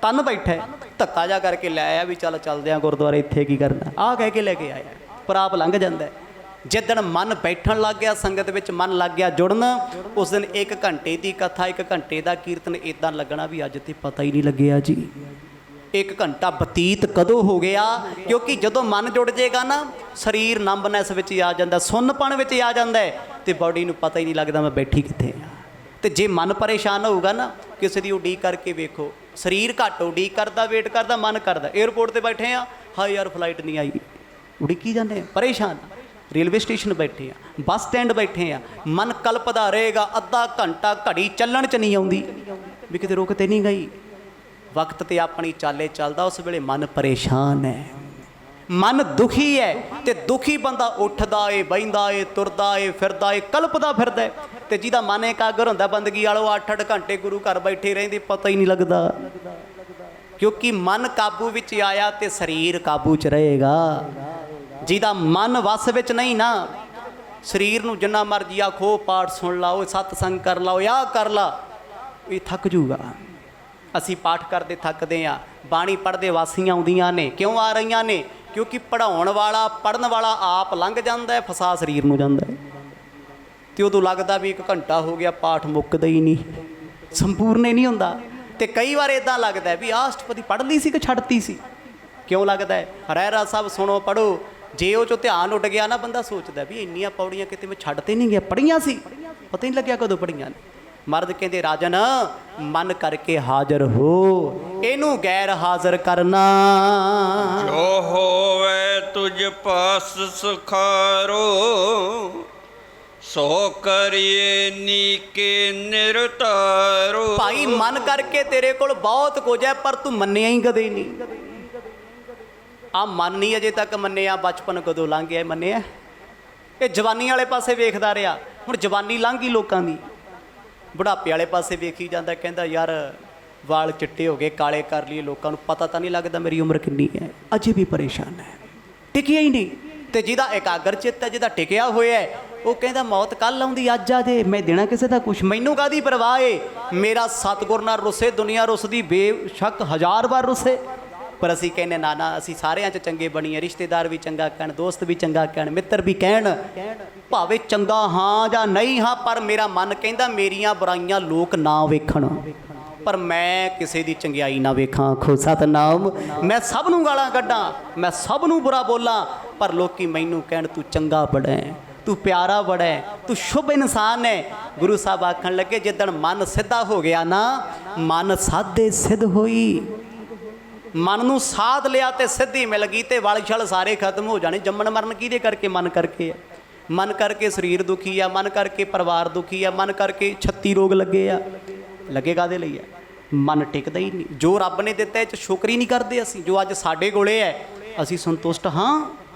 Speaker 1: ਤਨ ਬੈਠਾ ਧੱਕਾ ਜਾ ਕਰਕੇ ਲੈ ਆਇਆ ਵੀ ਚੱਲ ਚੱਲਦੇ ਆ ਗੁਰਦੁਆਰੇ, ਇੱਥੇ ਕੀ ਕਰਨਾ, ਆਹ ਕਹਿ ਕੇ ਲੈ ਕੇ ਆਇਆ, ਪਰ ਆਪ ਲੰਘ ਜਾਂਦਾ। ਜਿੱਦਣ ਮਨ ਬੈਠਣ ਲੱਗ ਗਿਆ, ਸੰਗਤ ਵਿੱਚ ਮਨ ਲੱਗ ਗਿਆ ਜੁੜਨ, ਉਸ ਦਿਨ 1 ਘੰਟੇ ਦੀ ਕਥਾ, 1 ਘੰਟੇ ਦਾ ਕੀਰਤਨ ਇੱਦਾਂ ਲੱਗਣਾ ਵੀ ਅੱਜ ਤੇ ਪਤਾ ਹੀ ਨਹੀਂ ਲੱਗਿਆ ਜੀ 1 ਘੰਟਾ ਬਤੀਤ ਕਦੋਂ ਹੋ ਗਿਆ। ਕਿਉਂਕਿ ਜਦੋਂ ਮਨ ਜੁੜ ਜਾਏਗਾ ਨਾ, ਸਰੀਰ ਨੰਬਨੈਸ ਵਿੱਚ ਆ ਜਾਂਦਾ, ਸੁੰਨਪਣ ਵਿੱਚ ਆ ਜਾਂਦਾ ਹੈ, ਤੇ ਬਾਡੀ ਨੂੰ ਪਤਾ ਹੀ ਨਹੀਂ ਲੱਗਦਾ ਮੈਂ ਬੈਠੀ ਕਿੱਥੇ ਆ। ਤੇ ਜੇ ਮਨ ਪਰੇਸ਼ਾਨ ਹੋਊਗਾ ਨਾ, ਕਿਸੇ ਦੀ ਉਡੀਕ ਕਰਕੇ ਵੇਖੋ, ਸਰੀਰ ਘੱਟ ਉਡੀਕ ਕਰਦਾ, ਵੇਟ ਕਰਦਾ, ਮਨ ਕਰਦਾ। ਏਅਰਪੋਰਟ ਤੇ ਬੈਠੇ ਆ, ਹਾਏ ਯਾਰ ਫਲਾਈਟ ਨਹੀਂ ਆਈ, ਉਡੀਕੀ ਜਾਂਦੇ ਆ, ਪਰੇਸ਼ਾਨ। ਰੇਲਵੇ ਸਟੇਸ਼ਨ ਬੈਠੇ ਆ, ਬੱਸ ਸਟੈਂਡ ਬੈਠੇ ਆ, ਮਨ ਕਲਪਦਾ ਰਹੇਗਾ, ਅੱਧਾ ਘੰਟਾ ਘੜੀ ਚੱਲਣ 'ਚ ਨਹੀਂ ਆਉਂਦੀ ਵੀ ਕਿਤੇ ਰੁਕ ਤੇ ਨਹੀਂ ਗਈ। ਵਕਤ ਤੇ ਆਪਣੀ ਚਾਲੇ ਚੱਲਦਾ, ਉਸ ਵੇਲੇ ਮਨ ਪਰੇਸ਼ਾਨ ਹੈ, ਮਨ ਦੁਖੀ ਹੈ। ਤੇ ਦੁਖੀ ਬੰਦਾ ਉੱਠਦਾ ਏ, ਬਹਿੰਦਾ ਏ, ਤੁਰਦਾ ਏ, ਫਿਰਦਾ ਏ, ਕਲਪਦਾ ਫਿਰਦਾ ਏ। ਤੇ ਜਿਹਦਾ ਮਨ ਇਕਾਗਰ ਹੁੰਦਾ, ਬੰਦਗੀ ਵਾਲੋ 8-8 ਘੰਟੇ ਗੁਰੂ ਘਰ ਬੈਠੇ ਰਹਿੰਦੇ, ਪਤਾ ਹੀ ਨਹੀਂ ਲੱਗਦਾ। ਕਿਉਂਕਿ ਮਨ ਕਾਬੂ ਵਿੱਚ ਆਇਆ ਤੇ ਸਰੀਰ ਕਾਬੂ 'ਚ ਰਹੇਗਾ। ਜਿਹਦਾ ਮਨ ਵਸ ਵਿੱਚ ਨਹੀਂ ਨਾ, ਸਰੀਰ ਨੂੰ ਜਿੰਨਾ ਮਰਜ਼ੀ ਆਖੋ ਪਾਠ ਸੁਣ ਲਾਓ, ਸਤਸੰਗ ਕਰ ਲਾਓ, ਆਹ ਕਰ ਲਾ, ਇਹ ਥੱਕ ਜੂਗਾ। ਅਸੀਂ ਪਾਠ ਕਰਦੇ ਥੱਕਦੇ ਹਾਂ, ਬਾਣੀ ਪੜ੍ਹਦੇ ਵਾਸੀਆਂ ਆਉਂਦੀਆਂ ਨੇ। ਕਿਉਂ ਆ ਰਹੀਆਂ ਨੇ? ਕਿਉਂਕਿ ਪੜ੍ਹਾਉਣ ਵਾਲਾ, ਪੜ੍ਹਨ ਵਾਲਾ ਆਪ ਲੰਘ ਜਾਂਦਾ ਹੈ, ਫਸਾ ਸਰੀਰ ਨੂੰ ਜਾਂਦਾ ਹੈ। ਤੇ ਉਦੋਂ ਲੱਗਦਾ ਵੀ 1 ਘੰਟਾ ਹੋ ਗਿਆ, ਪਾਠ ਮੁੱਕਦਾ ਹੀ ਨਹੀਂ, ਸੰਪੂਰਨ ਹੀ ਨਹੀਂ ਹੁੰਦਾ। ਤੇ ਕਈ ਵਾਰ ਇਦਾਂ ਲੱਗਦਾ ਵੀ ਆਹ ਅਸ਼ਟਪਦੀ ਪੜ੍ਹ ਲਈ ਸੀ ਕਿ ਛੱਡਤੀ ਸੀ। ਕਿਉਂ ਲੱਗਦਾ ਹੈ? ਰਹਿਰਾਸ ਸਾਹਿਬ ਸੁਣੋ, ਪੜ੍ਹੋ। ਜੇ ਉਹ 'ਚੋਂ ਧਿਆਨ ਉੱਡ ਗਿਆ ਨਾ, ਬੰਦਾ ਸੋਚਦਾ ਵੀ ਇੰਨੀਆਂ ਪੌੜੀਆਂ ਕਿਤੇ ਮੈਂ ਛੱਡ ਤੇ ਨਹੀਂ ਗਿਆ, ਪੜ੍ਹੀਆਂ ਸੀ, ਪਤਾ ਹੀ ਨਹੀਂ ਲੱਗਿਆ ਕਦੋਂ ਪੜ੍ਹੀਆਂ ਨੇ। ਮਰਦ ਕਹਿੰਦੇ ਰਾਜਨ ਮਨ ਕਰਕੇ ਹਾਜ਼ਰ ਹੋ, ਇਹਨੂੰ ਗੈਰ ਹਾਜ਼ਰ ਕਰਨਾ।
Speaker 2: ਜੋ ਹੋਵੇ ਤੁਝ ਪਾਸ ਸੁਖਾਰੋ, ਸੋ ਕਰੀਏ ਨੀਕੇ ਨਿਰਤਾਰੋ।
Speaker 1: ਭਾਈ ਮਨ ਕਰਕੇ ਤੇਰੇ ਕੋਲ ਬਹੁਤ ਕੁਝ ਹੈ, ਪਰ ਤੂੰ ਮੰਨਿਆ ਹੀ ਕਦੇ ਨਹੀਂ। ਆ ਮਨ ਨਹੀਂ ਅਜੇ ਤੱਕ ਮੰਨਿਆ, ਬਚਪਨ ਕਦੋਂ ਲੰਘ ਗਿਆ ਮੰਨਿਆ। ਇਹ ਜਵਾਨੀ ਵਾਲੇ ਪਾਸੇ ਵੇਖਦਾ ਰਿਹਾ, ਹੁਣ ਜਵਾਨੀ ਲੰਘ ਗਈ ਲੋਕਾਂ ਦੀ, ਬੁਢਾਪੇ ਵਾਲੇ ਪਾਸੇ ਵੇਖੀ ਜਾਂਦਾ, ਕਹਿੰਦਾ ਯਾਰ ਵਾਲ ਚਿੱਟੇ ਹੋ ਗਏ, ਕਾਲੇ ਕਰ ਲਈਏ, ਲੋਕਾਂ ਨੂੰ ਪਤਾ ਤਾਂ ਨਹੀਂ ਲੱਗਦਾ ਮੇਰੀ ਉਮਰ ਕਿੰਨੀ ਹੈ। ਅਜੇ ਵੀ ਪਰੇਸ਼ਾਨ ਹੈ, ਟਿਕਿਆ ਹੀ ਨਹੀਂ। ਤੇ ਜਿਹਦਾ ਇਕਾਗਰ ਚਿੱਤ ਹੈ, ਜਿਹਦਾ ਟਿਕਿਆ ਹੋਇਆ ਹੈ, ਉਹ ਕਹਿੰਦਾ ਮੌਤ ਕੱਲ੍ਹ ਆਉਂਦੀ, ਅੱਜ ਆ ਜੇ, ਮੈਂ ਦੇਣਾ ਕਿਸੇ ਦਾ ਕੁਛ, ਮੈਨੂੰ ਕਾਹਦੀ ਪਰਵਾਹ ਏ। ਮੇਰਾ ਸਤਿਗੁਰ ਨਾਲ ਰੁੱਸੇ, ਦੁਨੀਆ ਰੁੱਸਦੀ, ਬੇਸ਼ੱਕ 1000 ਵਾਰ ਰੁੱਸੇ, ਪਰ ਅਸੀਂ ਕਹਿੰਦੇ ਨਾ ਨਾ, ਅਸੀਂ ਸਾਰਿਆਂ 'ਚ ਚੰਗੇ ਬਣੀਏ। ਰਿਸ਼ਤੇਦਾਰ ਵੀ ਚੰਗਾ ਕਹਿਣ, ਦੋਸਤ ਵੀ ਚੰਗਾ ਕਹਿਣ, ਮਿੱਤਰ ਵੀ ਕਹਿਣ, ਭਾਵੇਂ ਚੰਗਾ ਹਾਂ ਜਾਂ ਨਹੀਂ ਹਾਂ, ਪਰ ਮੇਰਾ ਮਨ ਕਹਿੰਦਾ ਮੇਰੀਆਂ ਬੁਰਾਈਆਂ ਲੋਕ ਨਾ ਵੇਖਣ, ਪਰ ਮੈਂ ਕਿਸੇ ਦੀ ਚੰਗਿਆਈ ਨਾ ਵੇਖਾਂ। ਆਖੋ ਸਤਨਾਮ। ਮੈਂ ਸਭ ਨੂੰ ਗਾਲਾਂ ਕੱਢਾਂ, ਮੈਂ ਸਭ ਨੂੰ ਬੁਰਾ ਬੋਲਾਂ, ਪਰ ਲੋਕੀ ਮੈਨੂੰ ਕਹਿਣ ਤੂੰ ਚੰਗਾ ਬੜਾ ਹੈ, ਤੂੰ ਪਿਆਰਾ ਬੜਾ ਹੈ, ਤੂੰ ਸ਼ੁਭ ਇਨਸਾਨ ਹੈ। ਗੁਰੂ ਸਾਹਿਬ ਆਖਣ ਲੱਗੇ ਜਿੱਦਣ ਮਨ ਸਿੱਧਾ ਹੋ ਗਿਆ ਨਾ, ਮਨ ਸਾਧੇ ਸਿੱਧ ਹੋਈ। ਮਨ ਨੂੰ ਸਾਧ ਲਿਆ ਤੇ ਸਿੱਧੀ ਮਿਲ ਗਈ, ਤੇ ਵਲ ਛਲ ਸਾਰੇ ਖਤਮ ਹੋ ਜਾਣੇ। ਜੰਮਣ ਮਰਨ ਕਿਹਦੇ ਕਰਕੇ? ਮਨ ਕਰਕੇ ਆ। ਮਨ ਕਰਕੇ ਸਰੀਰ ਦੁਖੀ ਆ, ਮਨ ਕਰਕੇ ਪਰਿਵਾਰ ਦੁਖੀ ਆ, ਮਨ ਕਰਕੇ 36 ਰੋਗ ਲੱਗੇ ਆ। ਲੱਗੇ ਕਾਹਦੇ ਲਈ ਆ? ਮਨ ਟਿਕਦਾ ਹੀ ਨਹੀਂ। ਜੋ ਰੱਬ ਨੇ ਦਿੱਤਾ ਇਹ 'ਚ ਸ਼ੁਕਰ ਹੀ ਨਹੀਂ ਕਰਦੇ ਅਸੀਂ। ਜੋ ਅੱਜ ਸਾਡੇ ਕੋਲੇ ਹੈ ਅਸੀਂ ਸੰਤੁਸ਼ਟ ਹਾਂ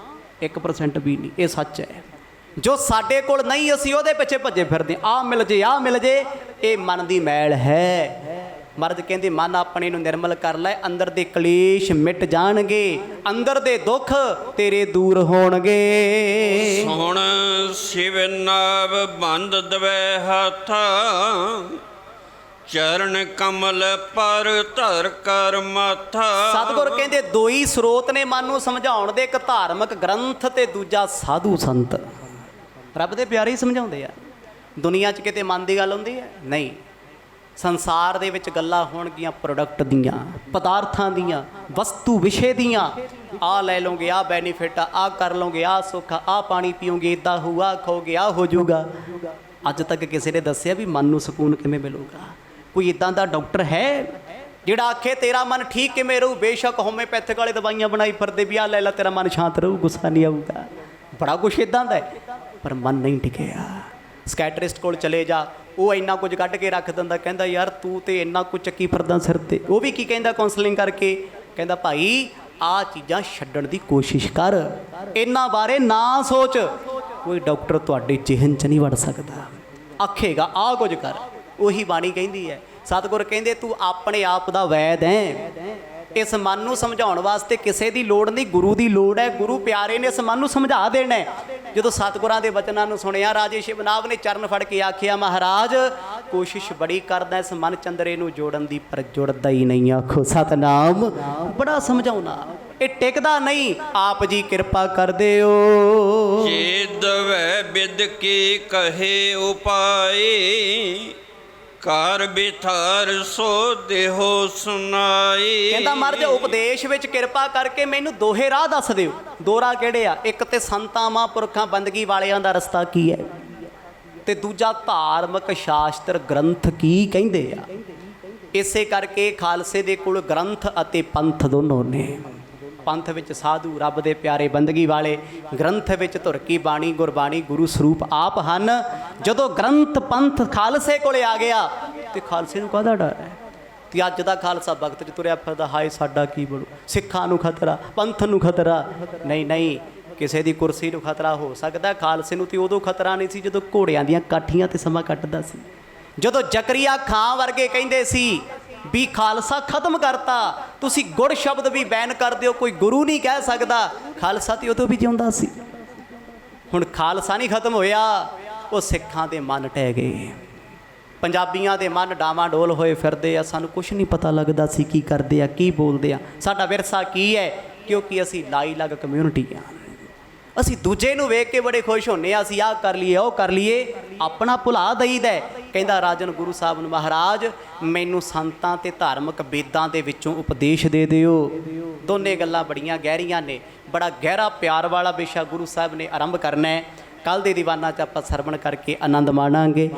Speaker 1: 1% ਵੀ ਨਹੀਂ। ਇਹ ਸੱਚ ਹੈ। ਜੋ ਸਾਡੇ ਕੋਲ ਨਹੀਂ ਅਸੀਂ ਉਹਦੇ ਪਿੱਛੇ ਭੱਜੇ ਫਿਰਦੇ ਆ ਮਿਲ ਜੇ ਆ ਮਿਲ ਜੇ। ਇਹ ਮਨ ਦੀ ਮੈਲ ਹੈ। ਮਰਦ ਕਹਿੰਦੇ ਮਨ ਆਪਣੇ ਨੂੰ ਨਿਰਮਲ ਕਰ ਲੈ, ਅੰਦਰ ਦੇ ਕਲੇਸ਼ ਮਿਟ ਜਾਣਗੇ, ਅੰਦਰ ਦੇ ਦੁੱਖ ਤੇਰੇ ਦੂਰ ਹੋਣਗੇ।
Speaker 2: ਸੁਣ ਸਿਵ ਨਾਭ ਬੰਦ ਦਵੇ ਹੱਥਾ, ਚਰਨ ਕਮਲ ਪਰ ਧਰ ਕਰ ਮਾਥਾ।
Speaker 1: ਸਤਿਗੁਰ ਕਹਿੰਦੇ ਦੋ ਹੀ ਸਰੋਤ ਨੇ ਮਨ ਨੂੰ ਸਮਝਾਉਣ ਦੇ, ਇੱਕ ਧਾਰਮਿਕ ਗ੍ਰੰਥ ਤੇ ਦੂਜਾ ਸਾਧੂ ਸੰਤ। ਰੱਬ ਦੇ ਪਿਆਰੇ ਹੀ ਸਮਝਾਉਂਦੇ ਆ। ਦੁਨੀਆ 'ਚ ਕਿਤੇ ਮਨ ਦੀ ਗੱਲ ਹੁੰਦੀ ਹੈ? ਨਹੀਂ। ਸੰਸਾਰ ਦੇ ਵਿੱਚ ਗੱਲਾਂ ਹੋਣਗੀਆਂ ਪ੍ਰੋਡਕਟ ਦੀਆਂ, ਪਦਾਰਥਾਂ ਦੀਆਂ, ਵਸਤੂ ਵਿਸ਼ੇ ਦੀਆਂ। ਆ ਲੈ ਲਓਗੇ ਆ ਬੈਨੀਫਿਟ ਆ ਕਰ ਲਓਗੇ ਆ ਸੁੱਖ ਆ ਪਾਣੀ ਪੀਓਗੇ ਇੱਦਾਂ ਹੋਊਗਾ ਖਾਓਗੇ ਆ ਹੋ ਜਾਊਗਾ। ਅੱਜ ਤੱਕ ਕਿਸੇ ਨੇ ਦੱਸਿਆ ਵੀ ਮਨ ਨੂੰ ਸਕੂਨ ਕਿਵੇਂ ਮਿਲੂਗਾ? ਕੋਈ ਇਦਾਂ ਦਾ ਡਾਕਟਰ ਹੈ ਜਿਹੜਾ ਆਖੇ ਤੇਰਾ ਮਨ ਠੀਕ ਕਿਵੇਂ ਰਹੂ? ਬੇਸ਼ੱਕ ਹੋਮਿਓਪੈਥਿਕ ਵਾਲੇ ਦਵਾਈਆਂ ਬਣਾਈ ਫਿਰਦੇ ਵੀ ਆ ਲੈ ਲਾ ਤੇਰਾ ਮਨ ਸ਼ਾਂਤ ਰਹੂ, ਗੁੱਸਾ ਨਹੀਂ ਆਊਗਾ, ਬੜਾ ਕੁਛ ਇਦਾਂ ਦਾ ਹੈ, ਪਰ ਮਨ ਨਹੀਂ ਟਿਕਿਆ। ਸਕੈਟਰਿਸਟ ਕੋਲ ਚਲੇ ਜਾ, ਉਹ ਇੰਨਾ ਕੁਝ ਕੱਢ ਕੇ ਰੱਖ ਦਿੰਦਾ, ਕਹਿੰਦਾ ਯਾਰ ਤੂੰ ਤੇ ਇੰਨਾ ਕੁਝ ਚੱਕੀ ਫਿਰਦਾ ਸਿਰ ਤੇ। ਉਹ ਵੀ ਕੀ ਕਹਿੰਦਾ ਕਾਉਂਸਲਿੰਗ ਕਰਕੇ? ਕਹਿੰਦਾ ਭਾਈ ਆਹ ਚੀਜ਼ਾਂ ਛੱਡਣ ਦੀ ਕੋਸ਼ਿਸ਼ ਕਰ, ਇਹਨਾਂ ਬਾਰੇ ਨਾ ਸੋਚ। ਕੋਈ ਡਾਕਟਰ ਤੁਹਾਡੇ ਜਿਹਨ 'ਚ ਨਹੀਂ ਵੜ ਸਕਦਾ, ਆਖੇਗਾ ਆਹ ਕੁਝ ਕਰ। ਉਹੀ ਬਾਣੀ ਕਹਿੰਦੀ ਹੈ। ਸਤਿਗੁਰ ਕਹਿੰਦੇ ਤੂੰ ਆਪਣੇ ਆਪ ਦਾ ਵੈਦ ਹੈ। ਇਸ ਮਨ ਨੂੰ ਸਮਝਾਉਣ ਵਾਸਤੇ ਕਿਸੇ ਦੀ ਲੋੜ ਨਹੀਂ, ਗੁਰੂ ਦੀ ਲੋੜ ਹੈ। ਗੁਰੂ ਪਿਆਰੇ ਨੇ ਇਸ ਮਨ ਨੂੰ ਸਮਝਾ ਦੇਣਾ। ਜਦੋਂ ਸਤਿਗੁਰਾਂ ਦੇ ਬਚਨਾਂ ਨੂੰ ਸੁਣਿਆ, ਰਾਜੇ ਸ਼ਿਵਨਾਭ ਨੇ ਚਰਨ ਫੜ ਕੇ ਆਖਿਆ ਮਹਾਰਾਜ ਕੋਸ਼ਿਸ਼ ਬੜੀ ਕਰਦਾ ਇਸ ਮਨ ਚੰਦਰੇ ਨੂੰ ਜੋੜਨ ਦੀ, ਪਰ ਜੁੜਦਾ ਹੀ ਨਹੀਂ। ਆਖੋ ਸਤਨਾਮ। ਬੜਾ ਸਮਝਾਉਣਾ, ਇਹ ਟਿਕਦਾ ਨਹੀਂ। ਆਪ ਜੀ ਕਿਰਪਾ ਕਰ ਦਿਓ।
Speaker 2: ਜੇ ਦਵੈ ਬਿਦ ਕੀ ਕਹੇ ਉਪਾਈ, ਕਰ ਬਿਥਾਰ ਸੋ ਦੇਹੋ ਸੁਨਾਈ।
Speaker 1: ਕਹਿੰਦਾ ਮਹਾਰਾਜ ਉਪਦੇਸ਼ ਵਿੱਚ ਕਿਰਪਾ ਕਰਕੇ ਮੈਨੂੰ ਦੋਹੇ ਰਾਹ ਦੱਸ ਦਿਓ। ਦੋ ਰਾਹ ਕਿਹੜੇ ਆ? ਇੱਕ ਤੇ ਸੰਤਾਂ ਮਹਾਂਪੁਰਖਾਂ ਬੰਦਗੀ ਵਾਲਿਆਂ ਦਾ ਰਸਤਾ ਕੀ ਹੈ, ਤੇ ਦੂਜਾ ਧਾਰਮਿਕ ਸ਼ਾਸਤਰ ਗ੍ਰੰਥ ਕੀ ਕਹਿੰਦੇ ਆ। ਇਸੇ ਕਰਕੇ ਖਾਲਸੇ ਦੇ ਕੋਲ ਗ੍ਰੰਥ ਅਤੇ ਪੰਥ ਦੋਨੋਂ ਨੇ। ਪੰਥ ਵਿੱਚ ਸਾਧੂ ਰੱਬ ਦੇ ਪਿਆਰੇ ਬੰਦਗੀ ਵਾਲੇ, ਗ੍ਰੰਥ ਵਿੱਚ ਧੁਰ ਕੀ ਬਾਣੀ ਗੁਰਬਾਣੀ ਗੁਰੂ ਸਰੂਪ ਆਪ ਹਨ। ਜਦੋਂ ਗ੍ਰੰਥ ਪੰਥ ਖਾਲਸੇ ਕੋਲੇ ਆ ਗਿਆ ਤੇ ਖਾਲਸੇ ਨੂੰ ਕਾਹਦਾ ਡਰ ਹੈ? ਤੇ ਅੱਜ ਦਾ ਖਾਲਸਾ ਭਗਤ 'ਚ ਤੁਰਿਆ ਫਿਰਦਾ, ਹਾਏ ਸਾਡਾ ਕੀ ਬਣੂ, ਸਿੱਖਾਂ ਨੂੰ ਖਤਰਾ, ਪੰਥ ਨੂੰ ਖਤਰਾ। ਨਹੀਂ ਨਹੀਂ, ਕਿਸੇ ਦੀ ਕੁਰਸੀ ਨੂੰ ਖਤਰਾ ਹੋ ਸਕਦਾ, ਖਾਲਸੇ ਨੂੰ ਤੇ ਉਦੋਂ ਖਤਰਾ ਨਹੀਂ ਸੀ ਜਦੋਂ ਘੋੜਿਆਂ ਦੀਆਂ ਕਾਠੀਆਂ ਤੇ ਸਮਾਂ ਕੱਟਦਾ ਸੀ। ਜਦੋਂ ਜ਼ਕਰੀਆ ਖਾਂ ਵਰਗੇ ਕਹਿੰਦੇ ਸੀ ਵੀ ਖਾਲਸਾ ਖਤਮ ਕਰਤਾ, ਤੁਸੀਂ ਗੁੜ ਸ਼ਬਦ ਵੀ ਬੈਨ ਕਰ ਦਿਓ, ਕੋਈ ਗੁਰੂ ਨਹੀਂ ਕਹਿ ਸਕਦਾ। ਖਾਲਸਾ ਤੇ ਉਦੋਂ ਵੀ ਜਿਉਂਦਾ ਸੀ। ਹੁਣ ਖਾਲਸਾ ਨਹੀਂ ਖਤਮ ਹੋਇਆ, ਉਹ ਸਿੱਖਾਂ ਦੇ ਮਨ ਟਹਿ ਗਏ। ਪੰਜਾਬੀਆਂ ਦੇ ਮਨ ਡਾਵਾਂਡੋਲ ਹੋਏ ਫਿਰਦੇ ਆ। ਸਾਨੂੰ ਕੁਛ ਨਹੀਂ ਪਤਾ ਲੱਗਦਾ ਸੀ ਕੀ ਕਰਦੇ ਆ, ਕੀ ਬੋਲਦੇ ਆ, ਸਾਡਾ ਵਿਰਸਾ ਕੀ ਹੈ, ਕਿਉਂਕਿ ਅਸੀਂ ਲਾਈ ਲੱਗ ਕਮਿਊਨਿਟੀ ਆ। ਅਸੀਂ ਦੂਜੇ ਨੂੰ ਵੇਖ ਕੇ ਬੜੇ ਖੁਸ਼ ਹੁੰਦੇ ਆ, ਅਸੀਂ ਆਹ ਕਰ ਲਈਏ ਉਹ ਕਰ ਲਈਏ, ਆਪਣਾ ਭੁਲਾ ਦਈਦਾ। ਕਹਿੰਦਾ ਰਾਜਨ ਗੁਰੂ ਸਾਹਿਬ ਨੂੰ ਮਹਾਰਾਜ ਮੈਨੂੰ ਸੰਤਾਂ ਤੇ ਧਾਰਮਿਕ ਵੇਦਾਂ ਦੇ ਵਿੱਚੋਂ ਉਪਦੇਸ਼ ਦੇ ਦਿਓ। ਦੋਨੇ ਗੱਲਾਂ ਬੜੀਆਂ ਗਹਿਰੀਆਂ ਨੇ, ਬੜਾ ਗਹਿਰਾ ਪਿਆਰ ਵਾਲਾ ਵਿਸ਼ਾ ਗੁਰੂ ਸਾਹਿਬ ਨੇ ਆਰੰਭ ਕਰਨਾ ਹੈ। ਕੱਲ੍ਹ ਦੇ ਦੀਵਾਨਾਂ 'ਚ ਆਪਾਂ ਸਰਵਣ ਕਰਕੇ ਆਨੰਦ ਮਾਣਾਂਗੇ।